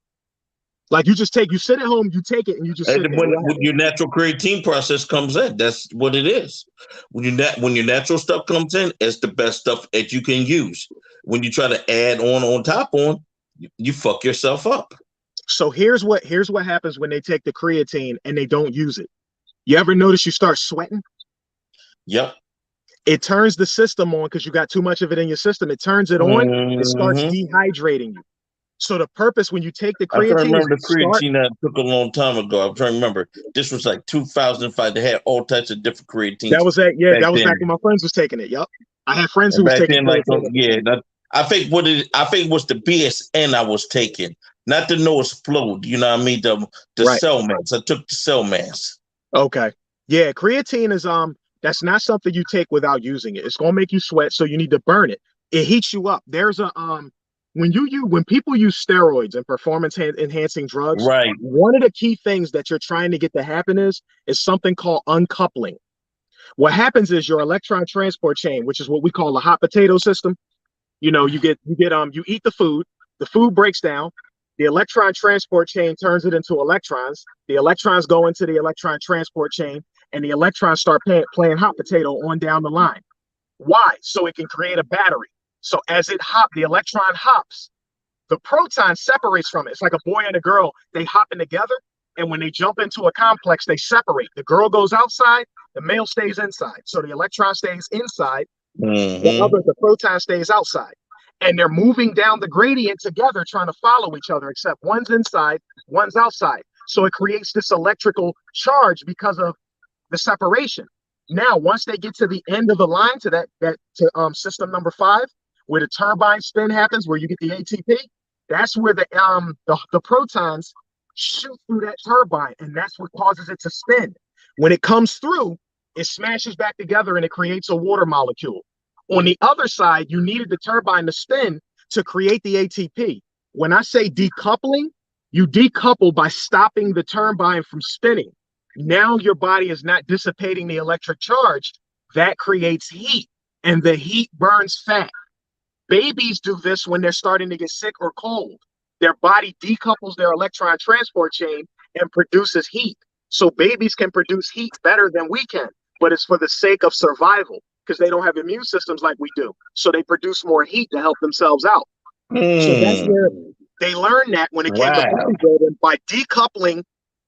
Like you just take, you sit at home, you take it, and you just And sit then there. What when happens? your natural creatine process comes in, that's what it is. When your natural stuff comes in, it's the best stuff that you can use. When you try to add on top on, you fuck yourself up. So here's what happens when they take the creatine and they don't use it. You ever notice you start sweating? Yep. It turns the system on because you got too much of it in your system. It turns it on. It starts Mm-hmm. dehydrating you. So the purpose when you take the I'm trying to creatine is remember to the start. creatine that I took a long time ago. I'm trying to remember. This was like 2005. They had all types of different That creatines was that. Yeah, back that was back then. when my friends was taking it. Yep, I had friends who And was back taking then, like, creatine at the yeah, time. I think it was the BSN I was taking, not the no explode. You know what I mean? The Right. cell mass. I took the cell mass. Okay. Yeah, creatine is that's not something you take without using it. It's gonna make you sweat, so you need to burn it. It heats you up. There's a when people use steroids and performance enhancing drugs, Right. one of the key things that you're trying to get to happen is something called uncoupling. What happens is your electron transport chain, which is what we call the hot potato system. You eat the food breaks down, the electron transport chain turns it into electrons, the electrons go into the electron transport chain, and the electrons start playing hot potato on down the line. Why? So it can create a battery. So as the electron hops, the proton separates from it. It's like a boy and a girl, they hopping together, and when they jump into a complex, they separate. The girl goes outside, the male stays inside. So the electron stays inside, Mm-hmm. the proton stays outside. And they're moving down the gradient together, trying to follow each other, except one's inside, one's outside. So it creates this electrical charge because of the separation. Now, once they get to the end of the line to system number 5, where the turbine spin happens, where you get the ATP, that's where the protons shoot through that turbine, and that's what causes it to spin. When it comes through, it smashes back together and it creates a water molecule. On the other side, you needed the turbine to spin to create the ATP. When I say decoupling, you decouple by stopping the turbine from spinning. Now your body is not dissipating the electric charge. That creates heat, and the heat burns fat. Babies do this when they're starting to get sick or cold. Their body decouples their electron transport chain and produces heat. So babies can produce heat better than we can, but it's for the sake of survival because they don't have immune systems like we do. So they produce more heat to help themselves out. So that's where they learned that when it came to Wow. bodybuilding, by decoupling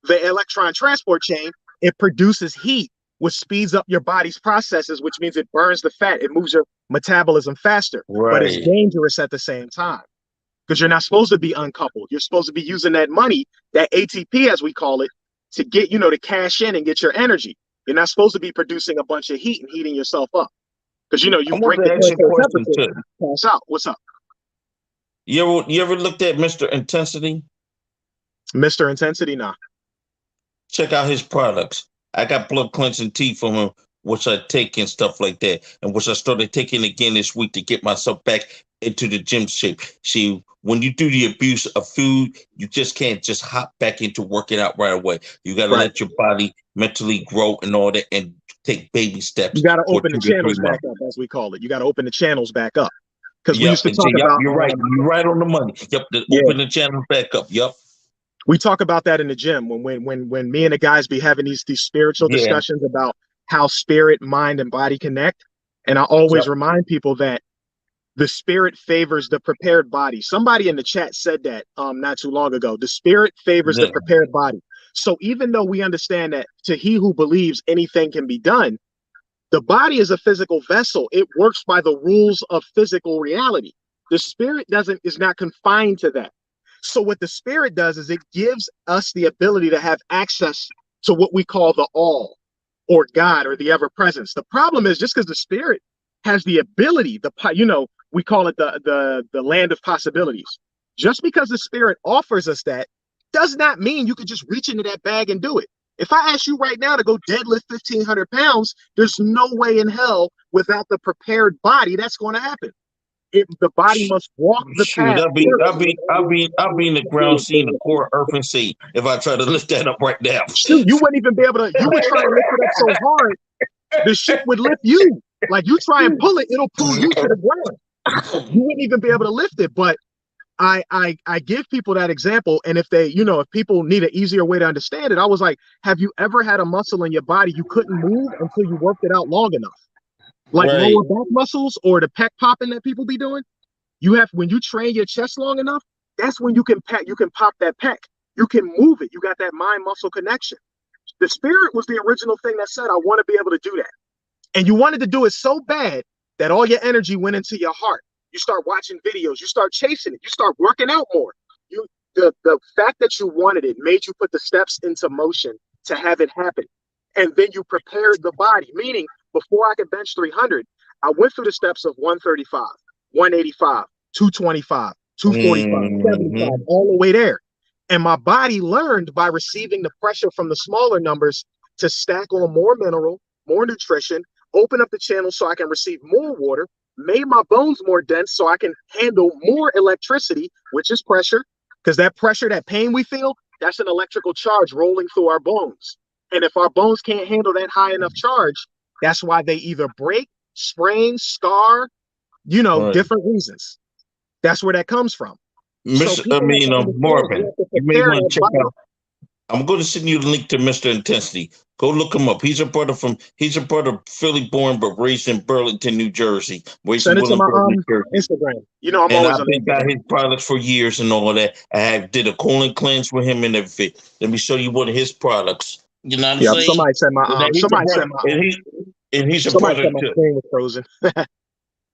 the electron transport chain, it produces heat, which speeds up your body's processes, which means it burns the fat. It moves your metabolism faster, but it's Right. dangerous at the same time because you're not supposed to be uncoupled. You're supposed to be using that money, that ATP, as we call it, to get, to cash in and get your energy. You're not supposed to be producing a bunch of heat and heating yourself up because, I you want break the to ask you a threshold question temperature, too. pass out. What's up? You ever looked at Mr. Intensity? Mr. Intensity? Nah. Check out his products. I got blood cleansing tea from him, which I take and stuff like that, and which I started taking again this week to get myself back into the gym shape. See, when you do the abuse of food, you just can't just hop back into working out right away. You got to Right. let your body mentally grow and all that, and take baby You steps got to for open the 2 to 3 channels back months. up, as we call it. You got to open the channels back up because we Yep, used to talk yep, about, you're right. You're right on the money. Yep, yeah, open the channel back up. Yep, we talk about that in the gym when me and the guys be having these spiritual yeah, discussions about how spirit, mind, and body connect. And I always yep, remind people that the spirit favors the prepared body. Somebody in the chat said that not too long ago. The spirit favors the yeah, prepared body. So even though we understand that to he who believes anything can be done, the body is a physical vessel. It works by the rules of physical reality. The spirit is not confined to that. So what the spirit does is it gives us the ability to have access to what we call the all, or God, or the ever presence. The problem is just because the spirit has the ability, we call it the land of possibilities. Just because the spirit offers us that does not mean you could just reach into that bag and do it. If I ask you right now to go deadlift 1,500 pounds, there's no way in hell without the prepared body that's going to happen. The body must walk the shoot, path first. I'll be in the ground seeing the core earth and sea if I try to lift that up right now. Shoot, you wouldn't even be able to. You would try and lift it up so hard, the shit would lift you. Like you try and pull it, it'll pull you to the ground. You wouldn't even be able to lift it. But I give people that example, and if if people need an easier way to understand it, I was like, have you ever had a muscle in your body you couldn't move until you worked it out long enough? Like Right, lower back muscles or the pec popping that people be doing. When you train your chest long enough, that's when you can pop that pec. You can move it. You got that mind muscle connection. The spirit was the original thing that said, I want to be able to do that. And you wanted to do it so bad that all your energy went into your heart. You start watching videos, you start chasing it, you start working out more. The fact that you wanted it made you put the steps into motion to have it happen. And then you prepared the body, meaning before I could bench 300, I went through the steps of 135, 185, 225, 245, 75, mm-hmm. all the way there. And my body learned by receiving the pressure from the smaller numbers to stack on more mineral, more nutrition, open up the channel so I can receive more water, made my bones more dense so I can handle more electricity, which is pressure, because that pressure, that pain we feel, that's an electrical charge rolling through our bones. And if our bones can't handle that high enough charge, that's why they either break, sprain, scar, Right. different reasons. That's where that comes from. So Mr. I people have mean, to understand we Marvin, have to you may prepare want that to check body. out. I'm going to send you the link to Mr. Intensity. Go look him up. He's a brother Philly born but raised in Burlington, New Jersey. Raised in Send it to my Williamsburg, New Jersey. Instagram. I'm And always I've on been got Instagram. his products for years and all that. I have did a colon cleanse with him and everything. Let me show you one of his products. You know what I'm Yep. saying? And then he's a Somebody brother said my too. screen was frozen.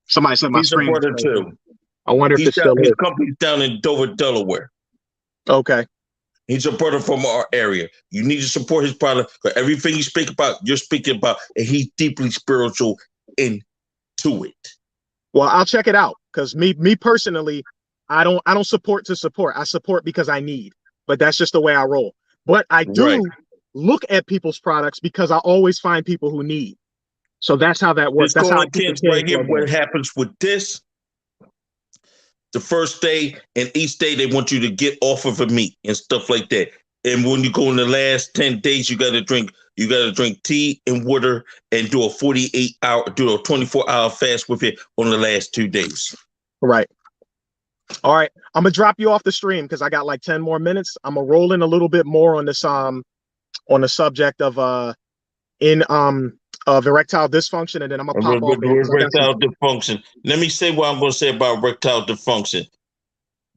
Somebody said my He's a screen was brother frozen. too. I wonder if it still His is. company's down in Dover, Delaware. Okay. He's a brother from our area. You need to support his product because everything you speak about, you're speaking about, and he's deeply spiritual into it. Well, I'll check it out because me personally, I don't support to support. I support because I need, but that's just the way I roll. But I Right. do look at people's products because I always find people who need. So that's how that works. This That's how I colon keep the cancer cash right here, flow what going. happens with this, the first day and each day they want you to get off of the meat and stuff like that. And when you go in the last 10 days, you gotta drink tea and water and do a 24-hour fast with it on the last 2 days. Right. All right. I'm gonna drop you off the stream because I got like 10 more minutes. I'm gonna roll in a little bit more on this on the subject in of erectile dysfunction, and then I'm gonna pop off of here because I got some. Erectile dysfunction. Let me say what I'm going to say about erectile dysfunction.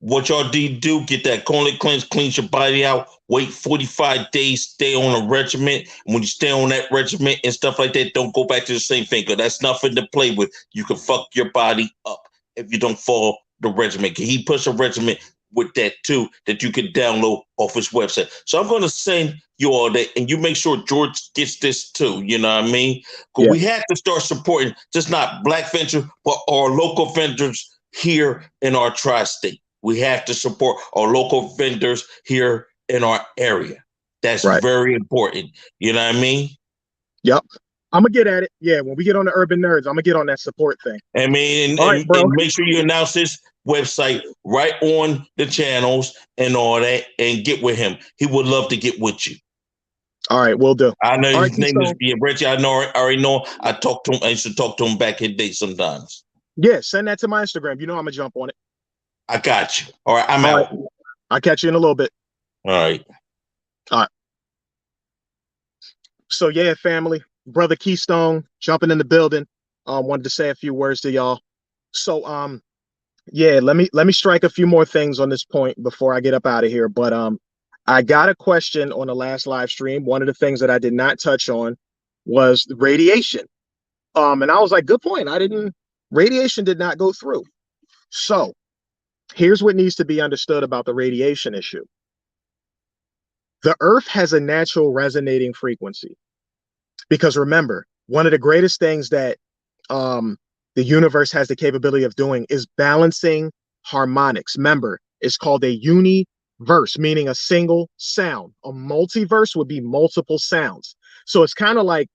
What y'all do, get that colon cleanse your body out, wait 45 days, stay on a regimen. When you stay on that regimen and stuff like that, don't go back to the same thing because that's nothing to play with. You can fuck your body up if you don't follow the regimen. He puts a regimen with that too that you can download off his website. So I'm going to send you all that, and you make sure George gets this too. You know what I mean? Because Yeah. we have to start supporting just not black vendors, but our local vendors here in our tri-state. We have to support our local vendors here in our area. That's Right. very important. You know what I mean? Yep. I'm gonna get at it. Yeah. When we get on the urban nerds, I'm gonna get on that support thing. I mean, All right, bro. and make sure you announce this website right on the channels and all that and get with him. He would love to get with you. All right, we'll do. I know All right, his name is Keystone. Reggie. I already know. I talked to him. I used to talk to him back in the day sometimes. Yeah, send that to my Instagram. You know I'm gonna jump on it. I got you. All right, I'm All right. out. I'll catch you in a little bit. All right. All right. So yeah, family, brother Keystone jumping in the building. Wanted to say a few words to y'all. So yeah, let me strike a few more things on this point before I get up out of here. But I got a question on the last live stream. One of the things that I did not touch on was the radiation. And I was like, good point. Radiation did not go through. So here's what needs to be understood about the radiation issue. The Earth has a natural resonating frequency. Because remember, one of the greatest things that um, the universe has the capability of doing is balancing harmonics. Remember, it's called a universe, meaning a single sound. A multiverse would be multiple sounds. So it's kind of like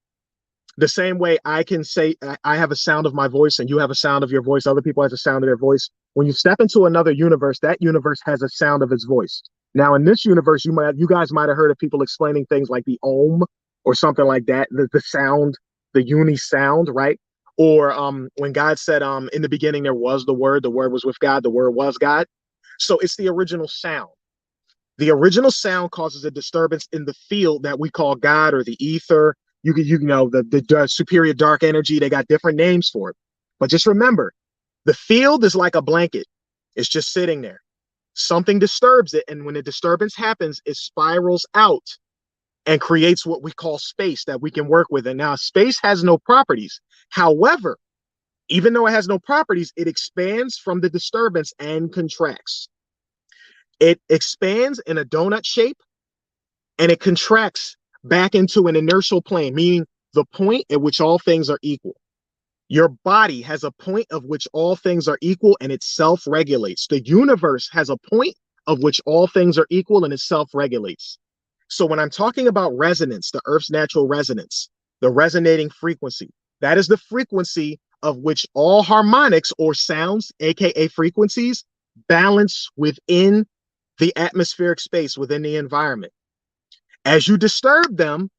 the same way I can say I have a sound of my voice and you have a sound of your voice. Other people have a sound of their voice. When you step into another universe, that universe has a sound of its voice. Now, in this universe, you guys might have heard of people explaining things like the ohm or something like that, the sound, the uni sound, right? Or when God said, in the beginning there was the word was with God, the word was God. So it's the original sound. The original sound causes a disturbance in the field that we call God or the ether. You know the superior dark energy. They got different names for it, but just remember, the field is like a blanket. It's just sitting there. Something disturbs it, and when a disturbance happens, it spirals out and creates what we call space that we can work with. And now space has no properties. However, even though it has no properties, it expands from the disturbance and contracts. It expands in a donut shape and it contracts back into an inertial plane, meaning the point at which all things are equal. Your body has a point of which all things are equal and it self-regulates. The universe has a point of which all things are equal and it self-regulates. So when I'm talking about resonance, the Earth's natural resonance, the resonating frequency, that is the frequency of which all harmonics or sounds, aka frequencies, balance within the atmospheric space, within the environment. As you disturb them,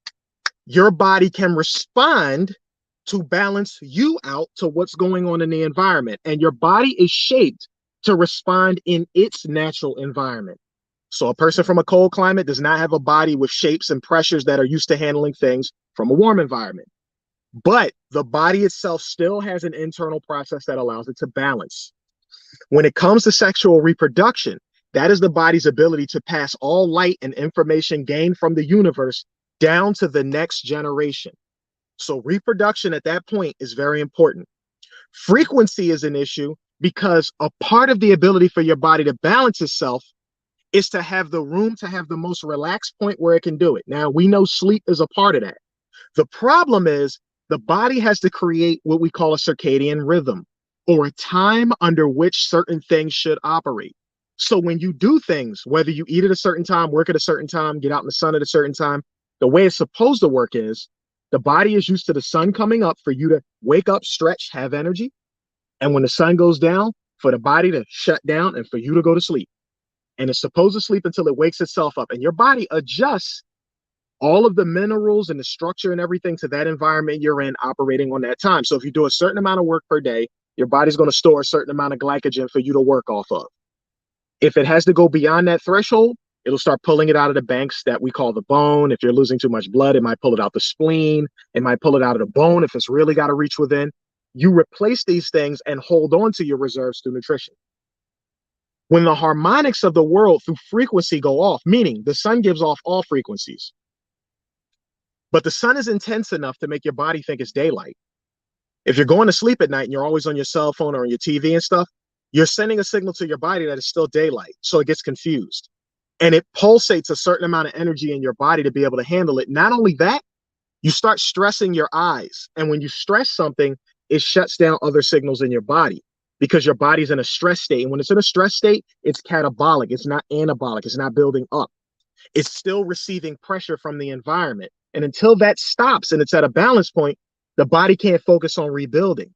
your body can respond to balance you out to what's going on in the environment. And your body is shaped to respond in its natural environment. So a person from a cold climate does not have a body with shapes and pressures that are used to handling things from a warm environment. But the body itself still has an internal process that allows it to balance. When it comes to sexual reproduction, that is the body's ability to pass all light and information gained from the universe down to the next generation. So reproduction at that point is very important. Frequency is an issue because a part of the ability for your body to balance itself is to have the room to have the most relaxed point where it can do it. Now, we know sleep is a part of that. The problem is the body has to create what we call a circadian rhythm or a time under which certain things should operate. So when you do things, whether you eat at a certain time, work at a certain time, get out in the sun at a certain time, the way it's supposed to work is The body is used to the sun coming up for you to wake up, stretch, have energy. And when the sun goes down, for the body to shut down and for you to go to sleep. And it's supposed to sleep until it wakes itself up. And your body adjusts all of the minerals and the structure and everything to that environment you're in operating on that time. So if you do a certain amount of work per day, your body's going to store a certain amount of glycogen for you to work off of. If it has to go beyond that threshold, it'll start pulling it out of the banks that we call the bone. If you're losing too much blood, it might pull it out the spleen. It might pull it out of the bone if it's really got to reach within. You replace these things and hold on to your reserves through nutrition. When the harmonics of the world through frequency go off, meaning the sun gives off all frequencies, but the sun is intense enough to make your body think it's daylight. If you're going to sleep at night and you're always on your cell phone or on your TV and stuff, you're sending a signal to your body that it's still daylight. So it gets confused. And it pulsates a certain amount of energy in your body to be able to handle it. Not only that, you start stressing your eyes. And when you stress something, it shuts down other signals in your body because your body's in a stress state. And when it's in a stress state, it's catabolic. It's not anabolic. It's not building up. It's still receiving pressure from the environment. And until that stops and it's at a balance point, the body can't focus on rebuilding.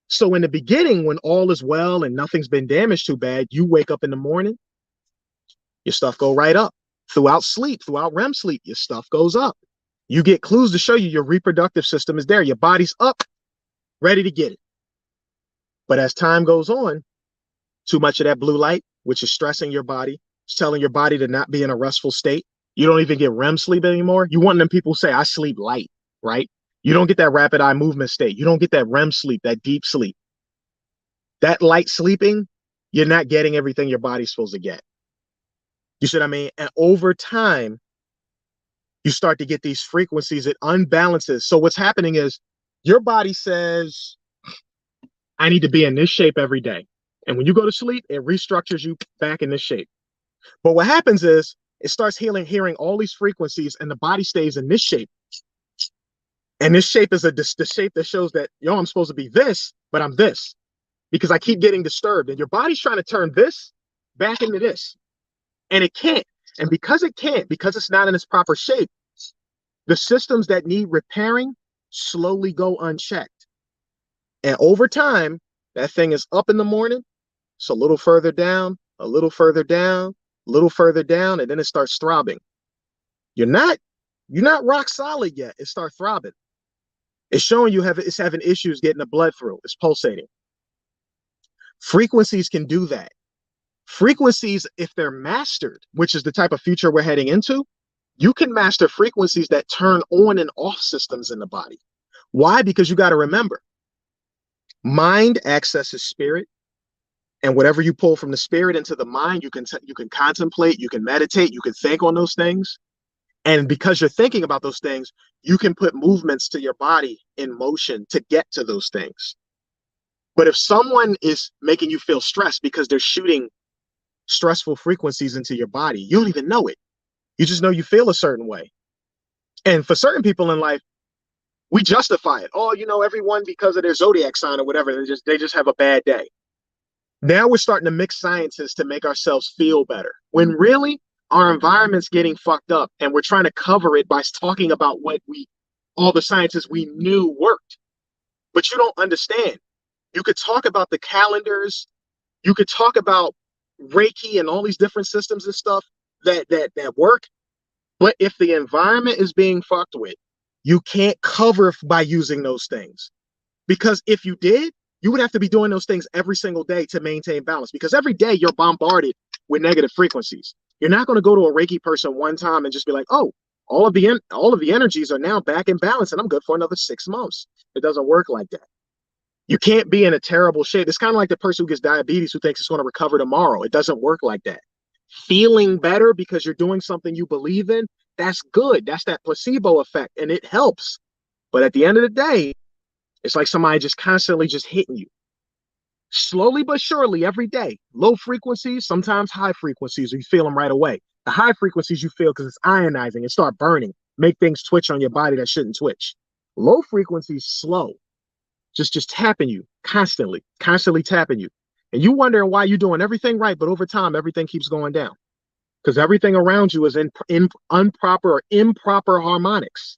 So in the beginning, when all is well and nothing's been damaged too bad, you wake up in the morning, your stuff go right up. Throughout sleep, throughout REM sleep, your stuff goes up. You get clues to show you your reproductive system is there. Your body's up, ready to get it. But as time goes on, too much of that blue light, which is stressing your body, it's telling your body to not be in a restful state. You don't even get REM sleep anymore. You want them people say, I sleep light, right? You don't get that rapid eye movement state. You don't get that REM sleep, that deep sleep. That light sleeping, you're not getting everything your body's supposed to get. You see what I mean? And over time, you start to get these frequencies, it unbalances. So what's happening is your body says, I need to be in this shape every day. And when you go to sleep, it restructures you back in this shape. But what happens is it starts hearing all these frequencies and the body stays in this shape. And this shape is the shape that shows that, yo, I'm supposed to be this, but I'm this because I keep getting disturbed. And your body's trying to turn this back into this. And it can't. And because it can't, because it's not in its proper shape, the systems that need repairing slowly go unchecked. And over time, that thing is up in the morning. It's a little further down, a little further down, a little further down, and then it starts throbbing. You're not rock solid yet. It starts throbbing. It's showing you it's having issues getting the blood through. It's pulsating. Frequencies can do that. Frequencies, if they're mastered, which is the type of future we're heading into, you can master frequencies that turn on and off systems in the body. Why? Because you got to remember, mind accesses spirit, and whatever you pull from the spirit into the mind, you can contemplate, you can meditate, you can think on those things. And because you're thinking about those things, you can put movements to your body in motion to get to those things. But if someone is making you feel stressed because they're shooting stressful frequencies into your body, you don't even know it. You just know you feel a certain way. And for certain people in life, we justify it. Oh, everyone because of their zodiac sign or whatever, they just have a bad day. Now we're starting to mix sciences to make ourselves feel better. When really our environment's getting fucked up and we're trying to cover it by talking about all the sciences we knew worked. But you don't understand. You could talk about the calendars. You could talk about Reiki and all these different systems and stuff that work. But if the environment is being fucked with, you can't cover by using those things. Because if you did, you would have to be doing those things every single day to maintain balance. Because every day you're bombarded with negative frequencies. You're not going to go to a Reiki person one time and just be like, oh, all of the energies are now back in balance and I'm good for another 6 months. It doesn't work like that. You can't be in a terrible shape. It's kind of like the person who gets diabetes who thinks it's going to recover tomorrow. It doesn't work like that. Feeling better because you're doing something you believe in, that's good. That's that placebo effect, and it helps. But at the end of the day, it's like somebody just constantly just hitting you. Slowly but surely every day. Low frequencies, sometimes high frequencies, you feel them right away. The high frequencies you feel because it's ionizing. It start burning, make things twitch on your body that shouldn't twitch. Low frequencies, slow. Just tapping you constantly tapping you. And you wondering why you're doing everything right, but over time, everything keeps going down. Because everything around you is in improper harmonics.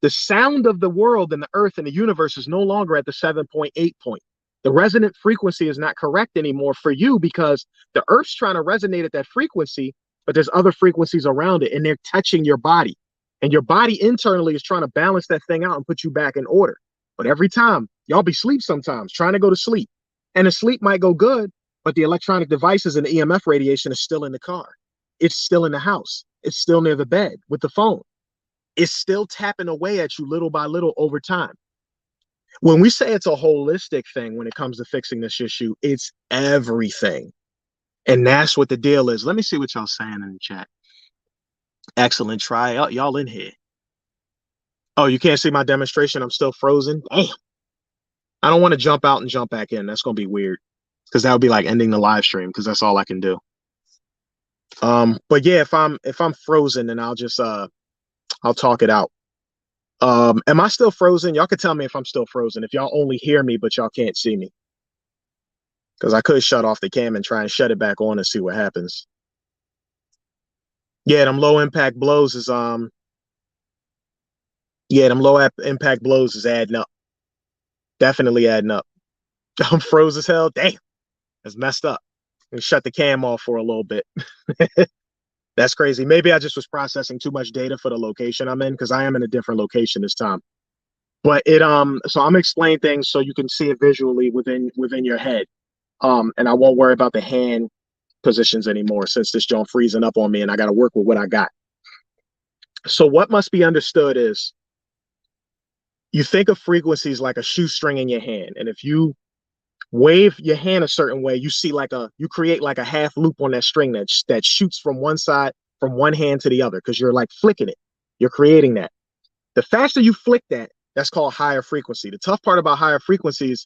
The sound of the world and the earth and the universe is no longer at the 7.8 point. The resonant frequency is not correct anymore for you because the earth's trying to resonate at that frequency, but there's other frequencies around it and they're touching your body. And your body internally is trying to balance that thing out and put you back in order. But every time, y'all be asleep sometimes, trying to go to sleep. And the sleep might go good, but the electronic devices and the EMF radiation is still in the car. It's still in the house. It's still near the bed with the phone. It's still tapping away at you little by little over time. When we say it's a holistic thing when it comes to fixing this issue, it's everything. And that's what the deal is. Let me see what y'all saying in the chat. Excellent try. Y'all in here. Oh, you can't see my demonstration. I'm still frozen. Damn. I don't want to jump out and jump back in. That's gonna be weird. Because that would be like ending the live stream, because that's all I can do. But yeah, if I'm frozen, then I'll talk it out. Am I still frozen? Y'all can tell me if I'm still frozen. If y'all only hear me, but y'all can't see me. Because I could shut off the cam and try and shut it back on and see what happens. Yeah, them low impact blows is yeah, them low impact blows is adding up. Definitely adding up. I'm froze as hell. Damn, that's messed up. And shut the cam off for a little bit. That's crazy. Maybe I just was processing too much data for the location I'm in, because I am in a different location this time. But so I'm explaining things so you can see it visually within your head. And I won't worry about the hand positions anymore since this joint freezing up on me and I got to work with what I got. So what must be understood is you think of frequencies like a shoestring in your hand. And if you wave your hand a certain way, you create like a half loop on that string that shoots from one side, from one hand to the other, because you're like flicking it. You're creating that. The faster you flick that, that's called higher frequency. The tough part about higher frequencies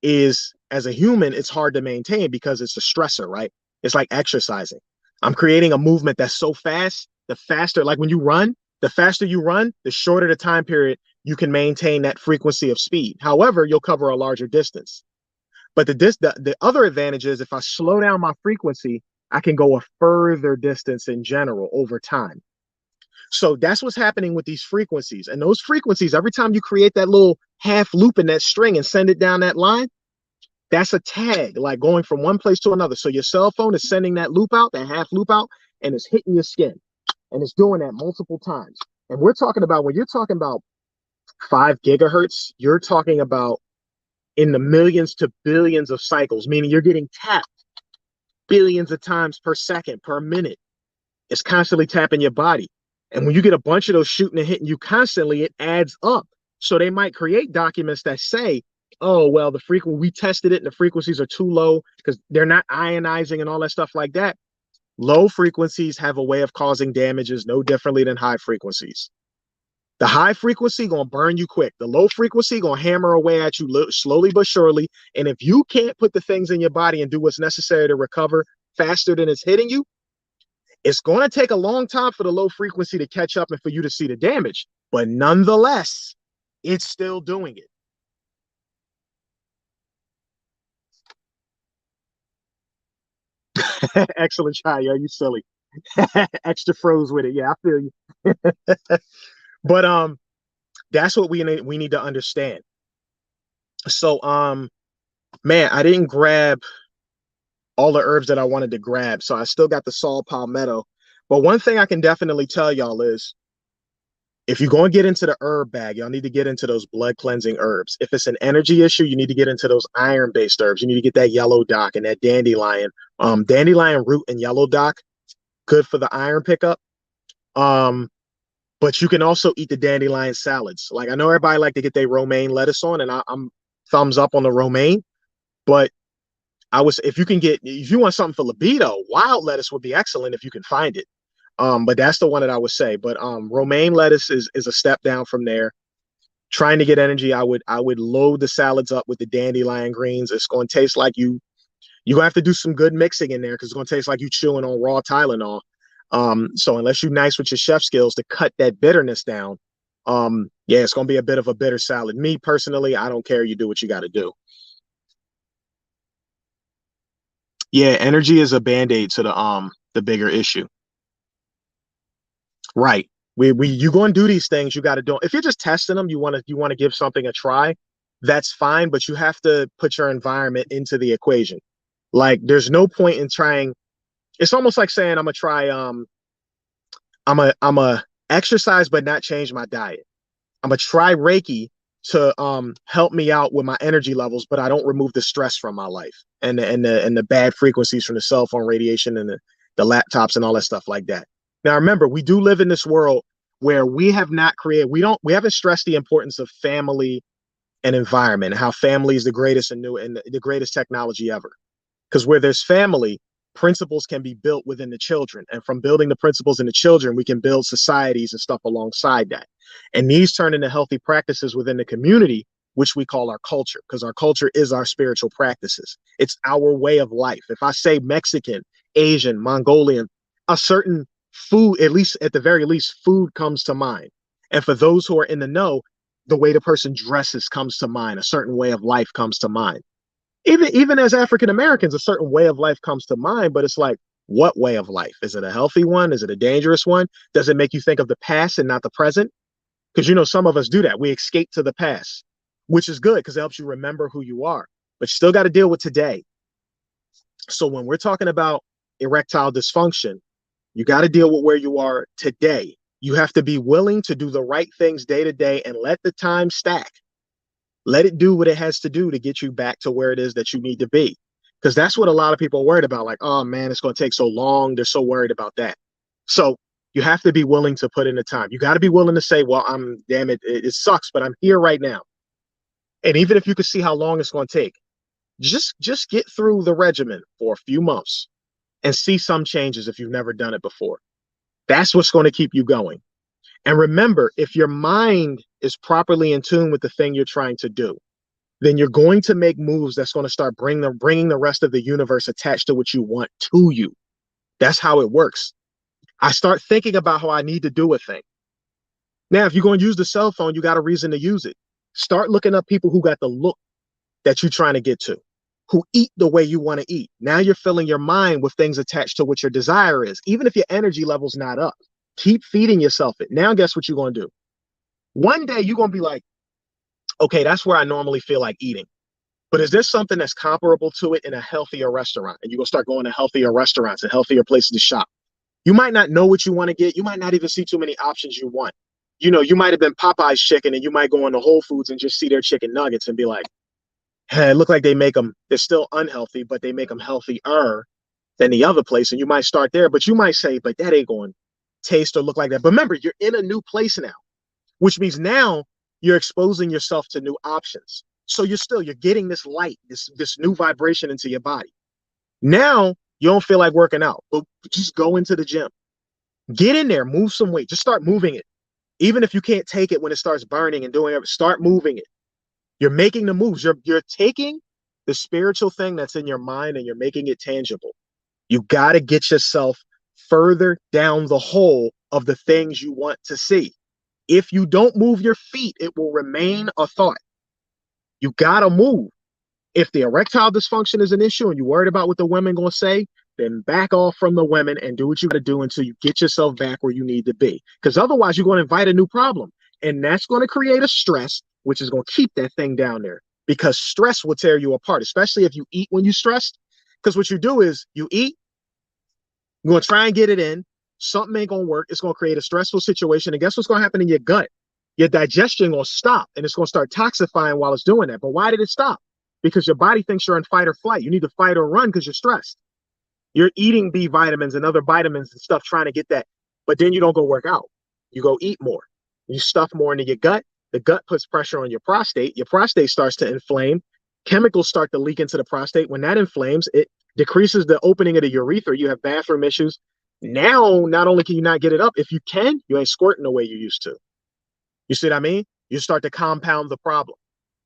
is, as a human, it's hard to maintain because it's a stressor, right? It's like exercising. I'm creating a movement that's so fast, the faster, like when you run, the faster you run, the shorter the time period you can maintain that frequency of speed. However, you'll cover a larger distance. But the other advantage is if I slow down my frequency, I can go a further distance in general over time. So that's what's happening with these frequencies. And those frequencies, every time you create that little half loop in that string and send it down that line, that's a tag, like going from one place to another. So your cell phone is sending that loop out, that half loop out, and it's hitting your skin. And it's doing that multiple times. And we're talking about, when you're talking about 5 gigahertz, you're talking about in the millions to billions of cycles, meaning you're getting tapped billions of times per second, per minute. It's constantly tapping your body. And when you get a bunch of those shooting and hitting you constantly, it adds up. So they might create documents that say, oh, well, we tested it and the frequencies are too low because they're not ionizing and all that stuff like that. Low frequencies have a way of causing damages no differently than high frequencies. The high frequency gonna burn you quick. The low frequency gonna hammer away at you slowly but surely. And if you can't put the things in your body and do what's necessary to recover faster than it's hitting you, it's going to take a long time for the low frequency to catch up and for you to see the damage. But nonetheless, it's still doing it. Excellent try, yo. You silly. Extra froze with it. Yeah, I feel you. But that's what we need to understand. So man, I didn't grab all the herbs that I wanted to grab, so I still got the saw palmetto. But one thing I can definitely tell y'all is, if you're going to get into the herb bag, y'all need to get into those blood cleansing herbs. If it's an energy issue, you need to get into those iron based herbs. You need to get that yellow dock and that dandelion. Dandelion root and yellow dock, good for the iron pickup. But you can also eat the dandelion salads. Like, I know everybody like to get their romaine lettuce on, and I'm thumbs up on the romaine. But if you want something for libido, wild lettuce would be excellent if you can find it. But that's the one that I would say. But romaine lettuce is a step down from there. Trying to get energy, I would load the salads up with the dandelion greens. It's going to taste like you're gonna have to do some good mixing in there, because it's going to taste like you chewing on raw Tylenol. So unless you're nice with your chef skills to cut that bitterness down, yeah, it's going to be a bit of a bitter salad. Me personally, I don't care. You do what you got to do. Yeah, energy is a band-aid to the bigger issue. Right. We you go and do these things, you got to do. If you're just testing them, you want to give something a try, that's fine, but you have to put your environment into the equation. Like there's no point in trying. It's almost like saying I'm gonna try I'm a exercise but not change my diet. I'm gonna try Reiki to help me out with my energy levels, but I don't remove the stress from my life and the bad frequencies from the cell phone radiation and the laptops and all that stuff like that. Now remember, we do live in this world where we have not created, we haven't stressed the importance of family and environment, and how family is the greatest and new and the greatest technology ever. Because where there's family, principles can be built within the children. And from building the principles in the children, we can build societies and stuff alongside that. And these turn into healthy practices within the community, which we call our culture, because our culture is our spiritual practices. It's our way of life. If I say Mexican, Asian, Mongolian, a certain food, at least at the very least, food comes to mind. And for those who are in the know, the way the person dresses comes to mind. A certain way of life comes to mind. Even as African Americans, a certain way of life comes to mind, but it's like, what way of life? Is it a healthy one? Is it a dangerous one? Does it make you think of the past and not the present? Because some of us do that. We escape to the past, which is good because it helps you remember who you are. But you still got to deal with today. So when we're talking about erectile dysfunction, you got to deal with where you are today. You have to be willing to do the right things day to day and let the time stack. Let it do what it has to do to get you back to where it is that you need to be. Because that's what a lot of people are worried about. Like, oh man, it's going to take so long. They're so worried about that. So you have to be willing to put in the time. You got to be willing to say, well, damn it, it sucks, but I'm here right now. And even if you could see how long it's going to take, just get through the regimen for a few months and see some changes if you've never done it before. That's what's going to keep you going. And remember, if your mind is properly in tune with the thing you're trying to do, then you're going to make moves that's going to start bringing the rest of the universe attached to what you want to you. That's how it works. I start thinking about how I need to do a thing. Now, if you're going to use the cell phone, you got a reason to use it. Start looking up people who got the look that you're trying to get to, who eat the way you want to eat. Now you're filling your mind with things attached to what your desire is, even if your energy level's not up. Keep feeding yourself it. Now, guess what you're going to do? One day you're going to be like, okay, that's where I normally feel like eating. But is there something that's comparable to it in a healthier restaurant? And you're going to start going to healthier restaurants and healthier places to shop. You might not know what you want to get. You might not even see too many options you want. You might have been Popeye's chicken and you might go into Whole Foods and just see their chicken nuggets and be like, hey, it look like they make them, they're still unhealthy, but they make them healthier than the other place. And you might start there, but you might say, but that ain't going to taste or look like that. But remember, you're in a new place now, which means now you're exposing yourself to new options. So you're getting this light, this new vibration into your body. Now you don't feel like working out, but just go into the gym. Get in there, move some weight, just start moving it. Even if you can't take it when it starts burning and doing it, start moving it. You're making the moves. You're taking the spiritual thing that's in your mind and you're making it tangible. You got to get yourself further down the hole of the things you want to see. If you don't move your feet, it will remain a thought. You got to move. If the erectile dysfunction is an issue and you're worried about what the women going to say, then back off from the women and do what you got to do until you get yourself back where you need to be. Because otherwise, you're going to invite a new problem. And that's going to create a stress, which is going to keep that thing down there. Because stress will tear you apart, especially if you eat when you're stressed. Because what you do is you eat, you're going to try and get it in. Something ain't going to work. It's going to create a stressful situation. And guess what's going to happen in your gut? Your digestion going to stop and it's going to start toxifying while it's doing that. But why did it stop? Because your body thinks you're in fight or flight. You need to fight or run because you're stressed. You're eating B vitamins and other vitamins and stuff trying to get that. But then you don't go work out. You go eat more. You stuff more into your gut. The gut puts pressure on your prostate. Your prostate starts to inflame. Chemicals start to leak into the prostate. When that inflames, it decreases the opening of the urethra. You have bathroom issues. Now, not only can you not get it up, if you can, you ain't squirting the way you used to. You see what I mean? You start to compound the problem.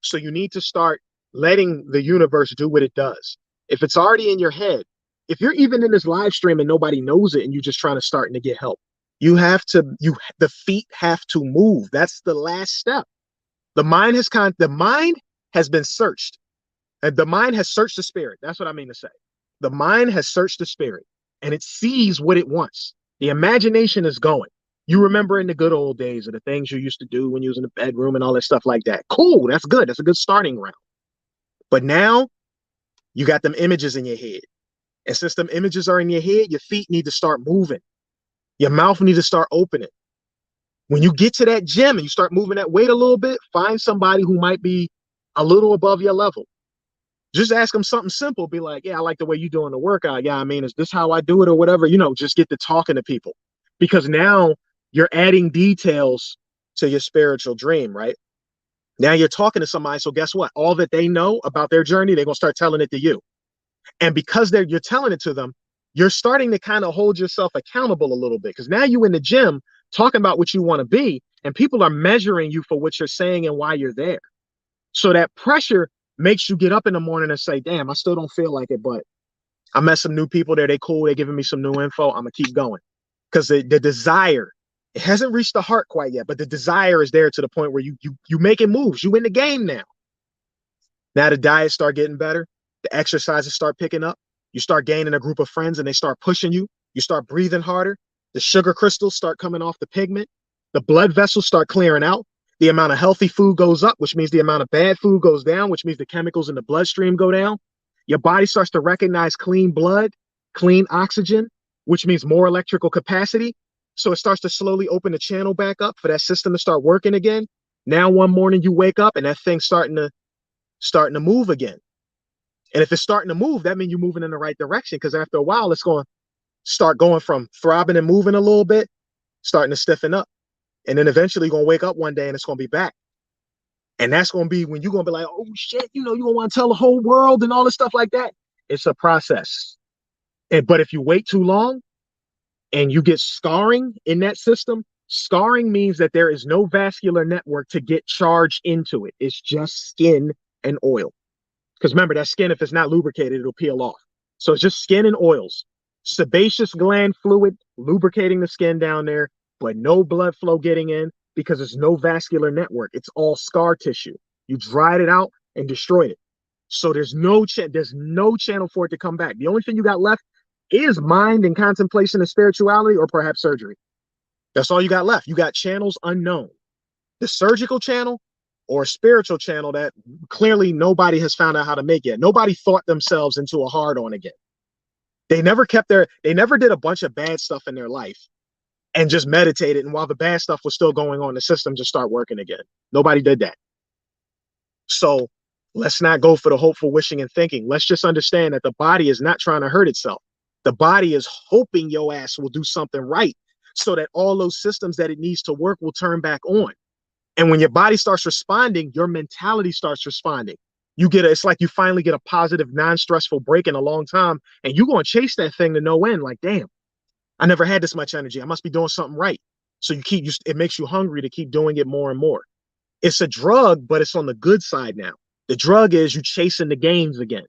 So you need to start letting the universe do what it does. If it's already in your head, if you're even in this live stream and nobody knows it and you're just trying to start to get help, the feet have to move. That's the last step. The mind has been searched. And the mind has searched the spirit. That's what I mean to say. The mind has searched the spirit and it sees what it wants. The imagination is going. You remember in the good old days of the things you used to do when you was in the bedroom and all that stuff like that. Cool, that's good. That's a good starting ground. But now you got them images in your head. And since them images are in your head, your feet need to start moving. Your mouth needs to start opening. When you get to that gym and you start moving that weight a little bit, find somebody who might be a little above your level. Just ask them something simple. Be like, yeah, I like the way you're doing the workout. Yeah, I mean, is this how I do it or whatever? Just get to talking to people because now you're adding details to your spiritual dream, right? Now you're talking to somebody. So guess what? All that they know about their journey, they're going to start telling it to you. And because you're telling it to them, you're starting to kind of hold yourself accountable a little bit because now you in the gym talking about what you want to be and people are measuring you for what you're saying and why you're there. So that pressure makes you get up in the morning and say, damn, I still don't feel like it, but I met some new people there. They cool. They're giving me some new info. I'm going to keep going because the desire, it hasn't reached the heart quite yet, but the desire is there to the point where you making moves. You in the game now. Now the diets start getting better. The exercises start picking up. You start gaining a group of friends and they start pushing you. You start breathing harder. The sugar crystals start coming off the pigment. The blood vessels start clearing out. The amount of healthy food goes up, which means the amount of bad food goes down, which means the chemicals in the bloodstream go down. Your body starts to recognize clean blood, clean oxygen, which means more electrical capacity. So it starts to slowly open the channel back up for that system to start working again. Now one morning you wake up and that thing's starting to move again. And if it's starting to move, that means you're moving in the right direction because after a while, it's going to start going from throbbing and moving a little bit, starting to stiffen up. And then eventually you're going to wake up one day and it's going to be back. And that's going to be when you're going to be like, oh, shit, you're going to want to tell the whole world and all this stuff like that. It's a process. But if you wait too long and you get scarring in that system, scarring means that there is no vascular network to get charged into it. It's just skin and oil. Because remember, that skin, if it's not lubricated, it'll peel off. So it's just skin and oils. Sebaceous gland fluid lubricating the skin down there, but no blood flow getting in because there's no vascular network. It's all scar tissue. You dried it out and destroyed it. So there's no channel for it to come back. The only thing you got left is mind and contemplation and spirituality or perhaps surgery. That's all you got left. You got channels unknown. The surgical channel or a spiritual channel that clearly nobody has found out how to make yet. Nobody thought themselves into a hard-on again. They never did a bunch of bad stuff in their life and just meditated. And while the bad stuff was still going on, the system just start working again. Nobody did that. So let's not go for the hopeful wishing and thinking. Let's just understand that the body is not trying to hurt itself. The body is hoping your ass will do something right so that all those systems that it needs to work will turn back on. And when your body starts responding, your mentality starts responding. It's like you finally get a positive, non-stressful break in a long time, and you're going to chase that thing to no end. Like, damn, I never had this much energy. I must be doing something right. So it makes you hungry to keep doing it more and more. It's a drug, but it's on the good side now. The drug is you chasing the gains again.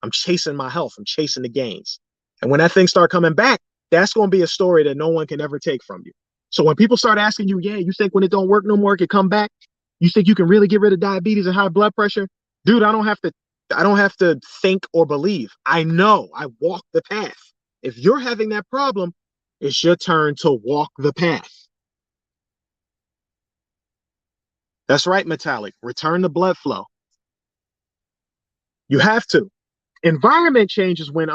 I'm chasing my health. I'm chasing the gains. And when that thing start coming back, that's going to be a story that no one can ever take from you. So when people start asking you, yeah, you think when it don't work no more, it can come back? You think you can really get rid of diabetes and high blood pressure? Dude, I don't have to think or believe. I know. I walk the path. If you're having that problem, it's your turn to walk the path. That's right, Metallic. Return the blood flow. You have to. Environment changes when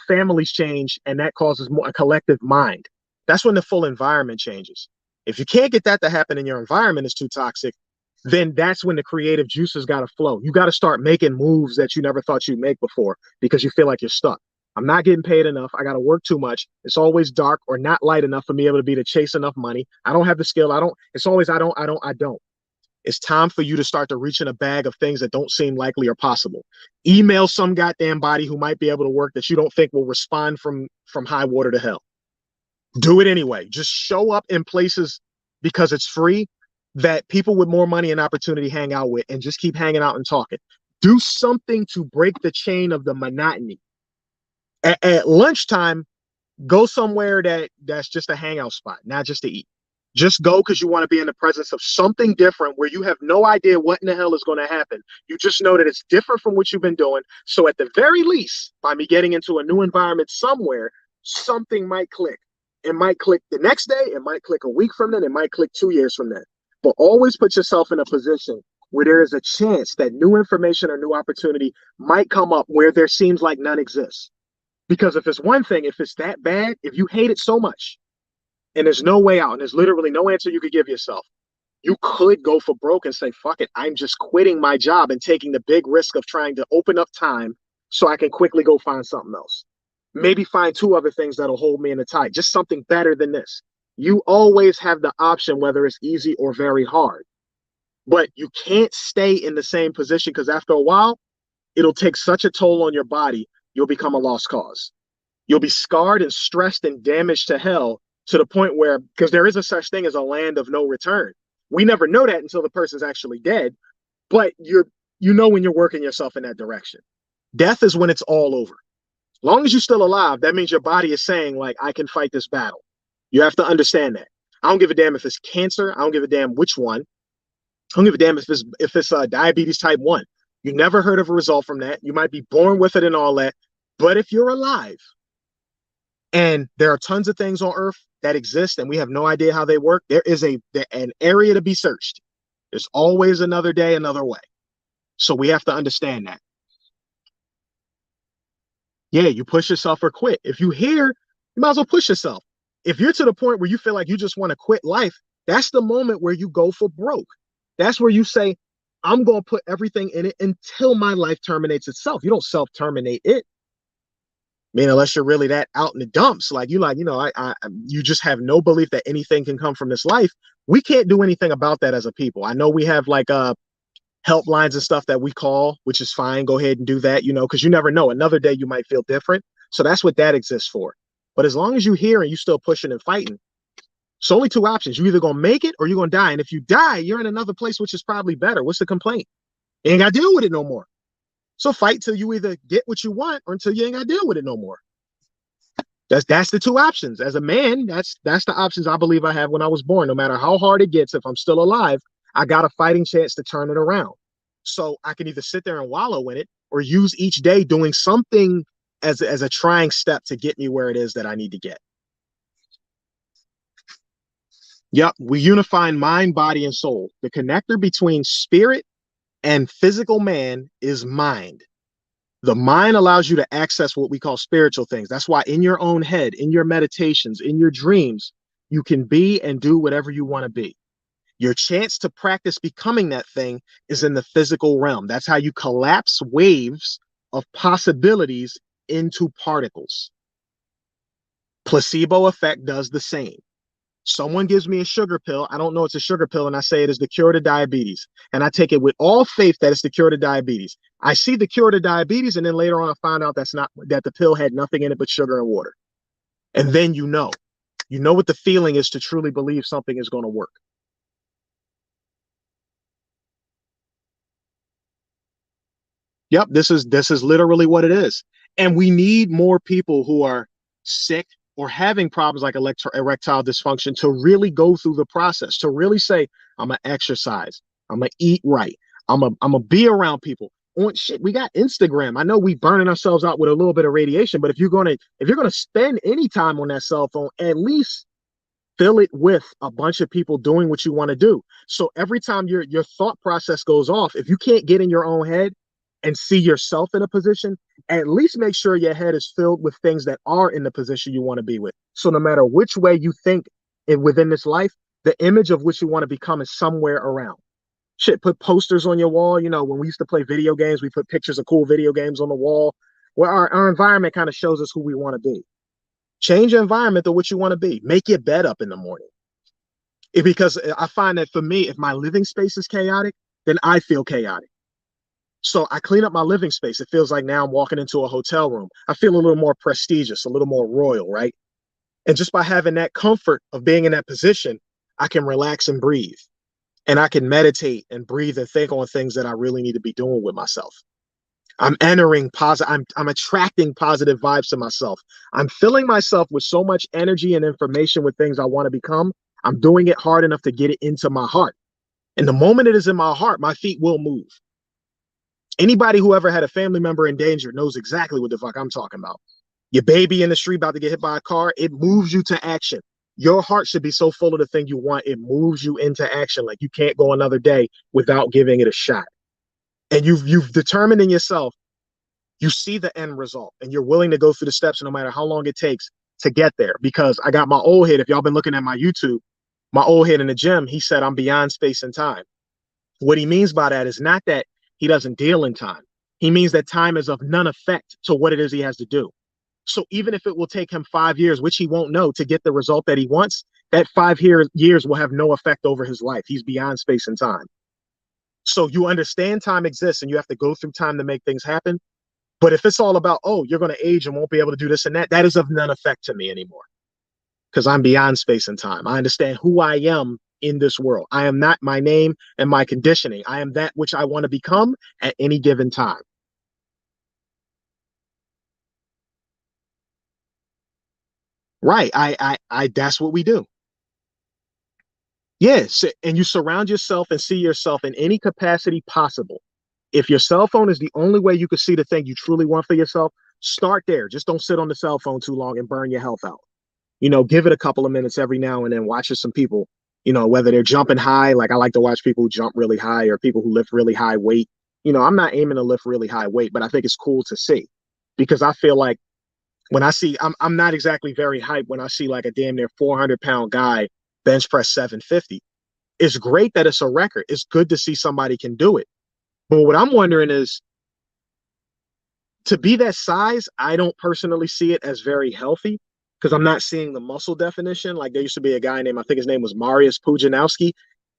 families change, and that causes a collective mind. That's when the full environment changes. If you can't get that to happen and your environment is too toxic, then that's when the creative juices got to flow. You got to start making moves that you never thought you'd make before because you feel like you're stuck. I'm not getting paid enough. I got to work too much. It's always dark or not light enough for me to chase enough money. I don't have the skill. It's always I don't. It's time for you to start to reach in a bag of things that don't seem likely or possible. Email some goddamn body who might be able to work that you don't think will respond from high water to hell. Do it anyway. Just show up in places because it's free that people with more money and opportunity hang out with and just keep hanging out and talking. Do something to break the chain of the monotony. At lunchtime, go somewhere that's just a hangout spot, not just to eat. Just go because you want to be in the presence of something different where you have no idea what in the hell is going to happen. You just know that it's different from what you've been doing. So at the very least, by me getting into a new environment somewhere, something might click. It might click the next day, it might click a week from then, it might click 2 years from then. But always put yourself in a position where there is a chance that new information or new opportunity might come up where there seems like none exists. Because if it's one thing, if it's that bad, if you hate it so much and there's no way out and there's literally no answer you could give yourself, you could go for broke and say, fuck it, I'm just quitting my job and taking the big risk of trying to open up time so I can quickly go find something else. Maybe find two other things that'll hold me in the tight, just something better than this. You always have the option, whether it's easy or very hard. But you can't stay in the same position because after a while, it'll take such a toll on your body, you'll become a lost cause. You'll be scarred and stressed and damaged to hell to the point where, because there is a such thing as a land of no return. We never know that until the person's actually dead, but you know when you're working yourself in that direction. Death is when it's all over. As long as you're still alive, that means your body is saying, like, I can fight this battle. You have to understand that. I don't give a damn if it's cancer. I don't give a damn which one. I don't give a damn if it's diabetes type 1. You never heard of a result from that. You might be born with it and all that. But if you're alive, and there are tons of things on Earth that exist, and we have no idea how they work, there is an area to be searched. There's always another day, another way. So we have to understand that. Yeah, you push yourself or quit. If you hear, you might as well push yourself. If you're to the point where you feel like you just want to quit life, that's the moment where you go for broke. That's where you say, I'm going to put everything in it until my life terminates itself. You don't self-terminate it. I mean, unless you're really that out in the dumps, like you just have no belief that anything can come from this life. We can't do anything about that as a people. I know we have like helplines and stuff that we call, which is fine. Go ahead and do that, because you never know. Another day you might feel different. So that's what that exists for. But as long as you're here and you're still pushing and fighting, it's only two options. You're either going to make it or you're going to die. And if you die, you're in another place, which is probably better. What's the complaint? You ain't got to deal with it no more. So fight till you either get what you want or until you ain't got to deal with it no more. That's the two options. As a man, that's the options I believe I have when I was born. No matter how hard it gets, if I'm still alive, I got a fighting chance to turn it around. So I can either sit there and wallow in it or use each day doing something as a trying step to get me where it is that I need to get. Yep, we unify mind, body, and soul. The connector between spirit and physical man is mind. The mind allows you to access what we call spiritual things. That's why in your own head, in your meditations, in your dreams, you can be and do whatever you want to be. Your chance to practice becoming that thing is in the physical realm. That's how you collapse waves of possibilities into particles. Placebo effect does the same. Someone gives me a sugar pill. I don't know it's a sugar pill, and I say it is the cure to diabetes. And I take it with all faith that it's the cure to diabetes. I see the cure to diabetes, and then later on I find out that the pill had nothing in it but sugar and water. And then you know what the feeling is to truly believe something is going to work. Yep, this is literally what it is. And we need more people who are sick or having problems like erectile dysfunction to really go through the process, to really say, I'm gonna exercise, I'm gonna eat right, I'm gonna be around people. On shit, we got Instagram. I know we burning ourselves out with a little bit of radiation, but if you're gonna spend any time on that cell phone, at least fill it with a bunch of people doing what you want to do. So every time your thought process goes off, if you can't get in your own head and see yourself in a position, at least make sure your head is filled with things that are in the position you want to be with. So no matter which way you think within this life, the image of which you want to become is somewhere around. Shit, put posters on your wall. When we used to play video games, we put pictures of cool video games on the wall, where our environment kind of shows us who we want to be. Change your environment to what you want to be. Make your bed up in the morning. Because I find that for me, if my living space is chaotic, then I feel chaotic. So I clean up my living space. It feels like now I'm walking into a hotel room. I feel a little more prestigious, a little more royal, right? And just by having that comfort of being in that position, I can relax and breathe. And I can meditate and breathe and think on things that I really need to be doing with myself. I'm entering positive. I'm attracting positive vibes to myself. I'm filling myself with so much energy and information with things I want to become. I'm doing it hard enough to get it into my heart. And the moment it is in my heart, my feet will move. Anybody who ever had a family member in danger knows exactly what the fuck I'm talking about. Your baby in the street about to get hit by a car, it moves you to action. Your heart should be so full of the thing you want, it moves you into action. Like you can't go another day without giving it a shot. And you've determined in yourself, you see the end result, and you're willing to go through the steps no matter how long it takes to get there. Because I got my old head, if y'all been looking at my YouTube, my old head in the gym, he said I'm beyond space and time. What he means by that is not that he doesn't deal in time. He means that time is of none effect to what it is he has to do. So even if it will take him 5 years, which he won't know, to get the result that he wants, that years will have no effect over his life. He's beyond space and time. So you understand time exists and you have to go through time to make things happen. But if it's all about, oh, you're going to age and won't be able to do this and that, that is of none effect to me anymore because I'm beyond space and time. I understand who I am in this world. I am not my name and my conditioning. I am that which I want to become at any given time. Right. That's what we do. Yes. And you surround yourself and see yourself in any capacity possible. If your cell phone is the only way you could see the thing you truly want for yourself, start there. Just don't sit on the cell phone too long and burn your health out. Give it a couple of minutes every now and then. Watch some people, whether they're jumping high, like I like to watch people who jump really high or people who lift really high weight. I'm not aiming to lift really high weight, but I think it's cool to see because I feel like when I see, I'm not exactly very hyped when I see like a damn near 400-pound guy bench press 750. It's great that it's a record. It's good to see somebody can do it. But what I'm wondering is, to be that size, I don't personally see it as very healthy because I'm not seeing the muscle definition. Like there used to be a guy named, I think his name was Mariusz Pudzianowski.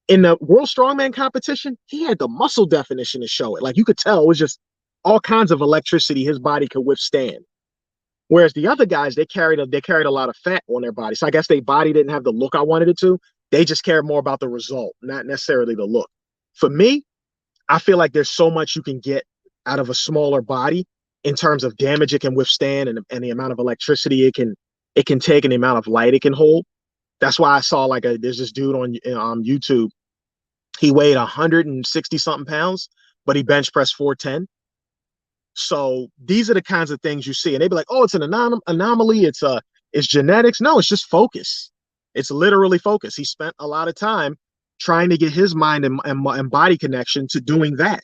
In the World Strongman competition, he had the muscle definition to show it. Like you could tell it was just all kinds of electricity his body could withstand. Whereas the other guys, they carried a lot of fat on their body. So I guess their body didn't have the look I wanted it to. They just cared more about the result, not necessarily the look. For me, I feel like there's so much you can get out of a smaller body in terms of damage it can withstand and the amount of electricity it can take and the amount of light it can hold. That's why I saw there's this dude on YouTube. He weighed 160 something pounds, but he bench pressed 410. So these are the kinds of things you see, and they'd be like, "Oh, it's an anomaly. It's genetics." No, it's just focus. It's literally focus. He spent a lot of time trying to get his mind and body connection to doing that.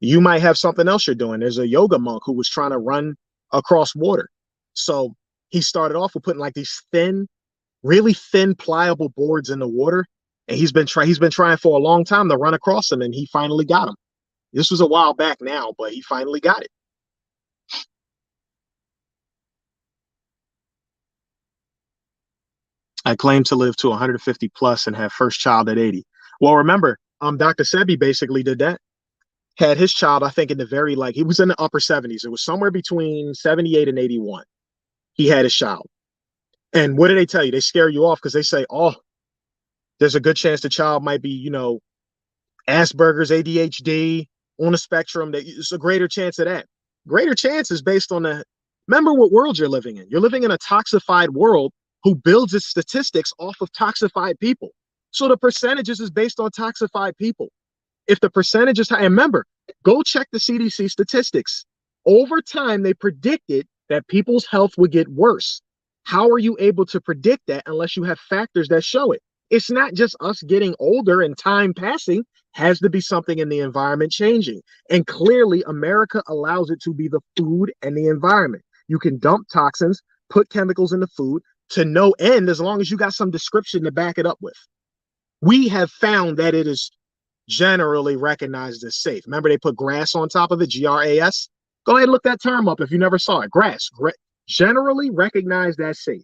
You might have something else you're doing. There's a yoga monk who was trying to run across water. So he started off with putting like these thin, really thin, pliable boards in the water. And he's been trying for a long time to run across them, and he finally got them. This was a while back now, but he finally got it. I claim to live to 150 plus and have first child at 80. Well, remember, Dr. Sebi basically did that. Had his child, I think, in the very he was in the upper 70s. It was somewhere between 78 and 81. He had his child. And what do they tell you? They scare you off because they say, oh, there's a good chance the child might be, Asperger's, ADHD, on the spectrum. It's a greater chance of that. Greater chance is based on remember what world you're living in. You're living in a toxified world who builds its statistics off of toxified people. So the percentages is based on toxified people. If the percentage is high, and remember, go check the CDC statistics. Over time, they predicted that people's health would get worse. How are you able to predict that unless you have factors that show it? It's not just us getting older and time passing. Has to be something in the environment changing. And clearly, America allows it to be the food and the environment. You can dump toxins, put chemicals in the food to no end as long as you got some description to back it up with. We have found that it is generally recognized as safe. Remember, they put grass on top of it, GRAS? Go ahead and look that term up if you never saw it. Grass, generally recognized as safe.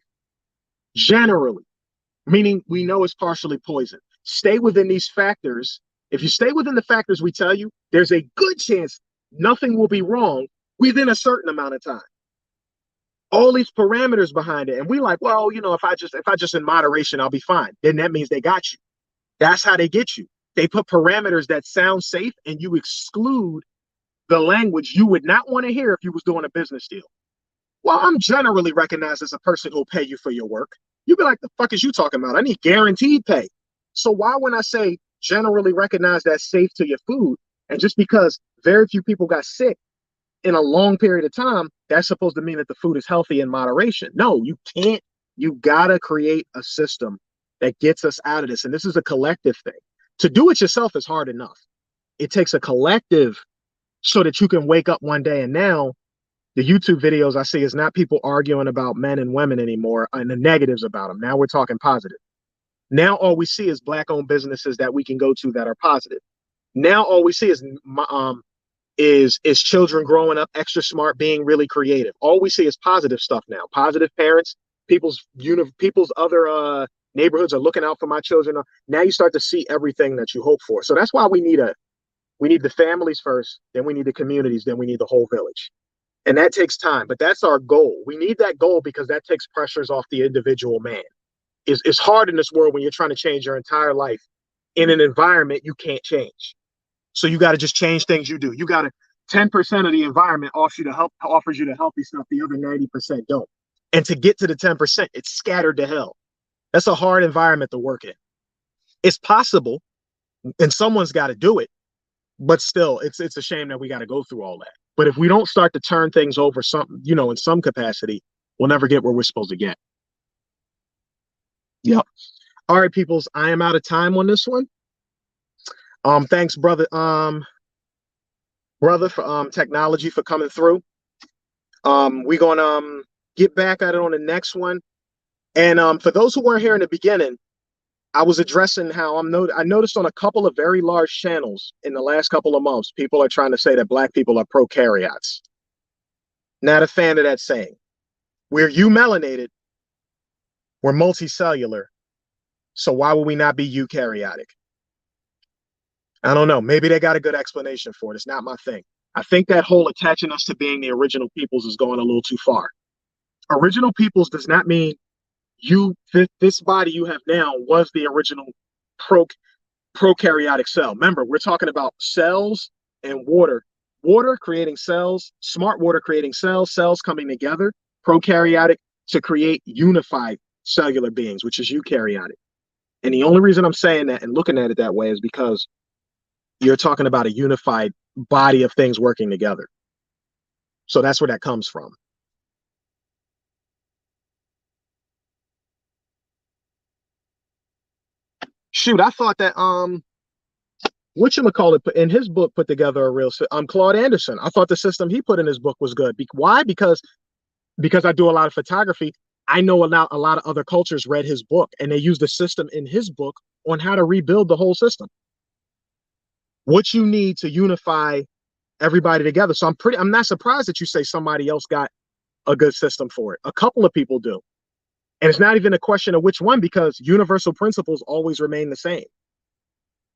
Generally, meaning we know it's partially poison. Stay within these factors. If you stay within the factors we tell you, there's a good chance nothing will be wrong within a certain amount of time. All these parameters behind it. And we like, well, if I just in moderation, I'll be fine. Then that means they got you. That's how they get you. They put parameters that sound safe and you exclude the language you would not want to hear if you was doing a business deal. Well, I'm generally recognized as a person who'll pay you for your work. You'd be like, the fuck is you talking about? I need guaranteed pay. So why when I say generally recognized as safe to your food, and just because very few people got sick, in a long period of time, that's supposed to mean that the food is healthy in moderation. No, you can't. You gotta create a system that gets us out of this. And this is a collective thing. To do it yourself is hard enough. It takes a collective so that you can wake up one day. And now the YouTube videos I see is not people arguing about men and women anymore and the negatives about them. Now we're talking positive. Now all we see is black-owned businesses that we can go to that are positive. Now all we see is children growing up extra smart, being really creative. All we see is positive stuff now. Positive parents, people's other neighborhoods are looking out for my children. Now you start to see everything that you hope for. So that's why we need the families first, then we need the communities, then we need the whole village. And that takes time, but that's our goal. We need that goal because that takes pressures off the individual man. It's hard in this world when you're trying to change your entire life in an environment you can't change. So you got to just change things you do. You got to 10% of the environment offers you the healthy stuff. The other 90% don't. And to get to the 10%, it's scattered to hell. That's a hard environment to work in. It's possible, and someone's got to do it. But still, it's a shame that we got to go through all that. But if we don't start to turn things over in some capacity, we'll never get where we're supposed to get. Yep. All right, peoples, I am out of time on this one. Thanks, brother for technology for coming through. We're gonna get back at it on the next one. And for those who weren't here in the beginning, I was addressing how I noticed on a couple of very large channels in the last couple of months, people are trying to say that black people are prokaryotes. Not a fan of that saying. We're eumelanated, we're multicellular. So why would we not be eukaryotic? I don't know. Maybe they got a good explanation for it. It's not my thing. I think that whole attaching us to being the original peoples is going a little too far. Original peoples does not mean this body you have now was the original prokaryotic cell. Remember, we're talking about cells and water. Water creating cells, smart water creating cells, cells coming together, prokaryotic, to create unified cellular beings, which is eukaryotic. And the only reason I'm saying that and looking at it that way is because you're talking about a unified body of things working together. So that's where that comes from. Shoot, I thought that whatchamacallit in his book put together a real Claude Anderson. I thought the system he put in his book was good. Why? Because I do a lot of photography. I know a lot of other cultures read his book and they used the system in his book on how to rebuild the whole system. What you need to unify everybody together. So I'm not surprised that you say somebody else got a good system for it. A couple of people do. And it's not even a question of which one, because universal principles always remain the same.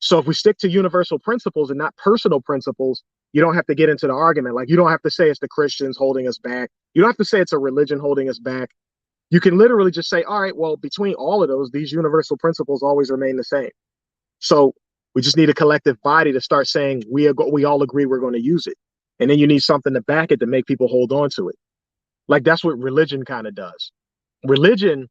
So if we stick to universal principles and not personal principles, you don't have to get into the argument. Like, you don't have to say it's the Christians holding us back. You don't have to say it's a religion holding us back. You can literally just say, all right, well, between all of those, these universal principles always remain the same. So we just need a collective body to start saying we all agree we're going to use it. And then you need something to back it to make people hold on to it. Like, that's what religion kind of does. Religion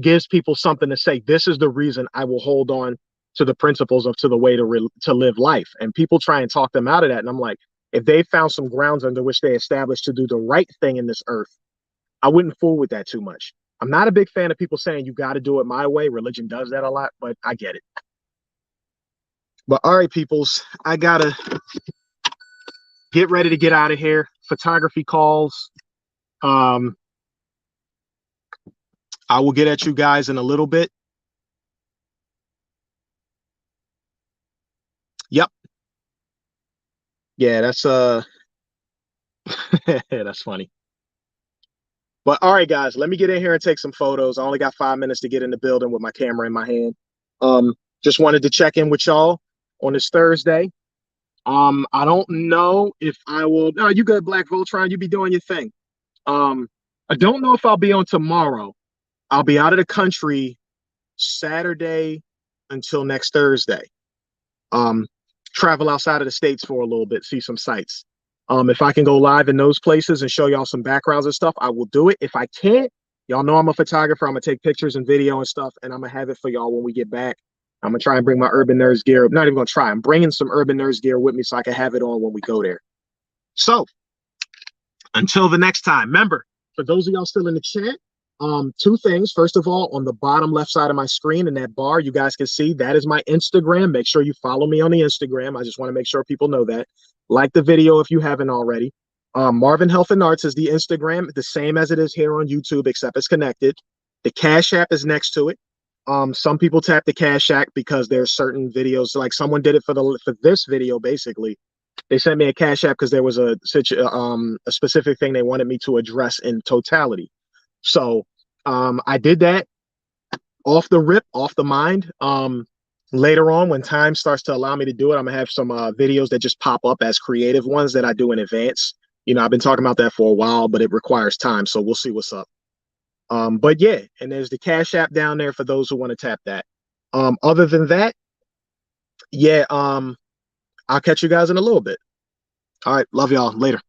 gives people something to say. This is the reason I will hold on to the principles to the way to live life. And people try and talk them out of that. And I'm like, if they found some grounds under which they established to do the right thing in this earth, I wouldn't fool with that too much. I'm not a big fan of people saying you got to do it my way. Religion does that a lot, but I get it. But all right, peoples, I gotta get ready to get out of here. Photography calls. I will get at you guys in a little bit. Yep. Yeah, that's that's funny. But all right, guys, let me get in here and take some photos. I only got 5 minutes to get in the building with my camera in my hand. Just wanted to check in with y'all on this Thursday. I don't know if I will. No, you good, Black Voltron. You be doing your thing. I don't know if I'll be on tomorrow. I'll be out of the country Saturday until next Thursday. Travel outside of the States for a little bit, see some sights. If I can go live in those places and show y'all some backgrounds and stuff, I will do it. If I can't, y'all know I'm a photographer. I'm gonna take pictures and video and stuff, and I'm gonna have it for y'all when we get back. I'm gonna try and bring my Urban Nerds gear. I'm not even gonna try. I'm bringing some Urban Nerds gear with me so I can have it on when we go there. So Until the next time, remember, for those of y'all still in the chat, two things. First of all, on the bottom left side of my screen in that bar, you guys can see that is my Instagram. Make sure you follow me on the Instagram. I just want to make sure people know that. Like the video if you haven't already. Marvin Health and Arts is the Instagram, the same as it is here on YouTube, except it's connected. The Cash App is next to it. Some people tap the Cash App because there's certain videos, like someone did it for this video, basically they sent me a cash app because there was a specific thing they wanted me to address in totality. So I did that off the rip, off the mind. Later on, when time starts to allow me to do it, I'm gonna have some videos that just pop up as creative ones that I do in advance. You know, I've been talking about that for a while, but it requires time, so we'll see what's up. But yeah, and there's the Cash App down there for those who want to tap that. Other than that, yeah, I'll catch you guys in a little bit. All right, love y'all. Later.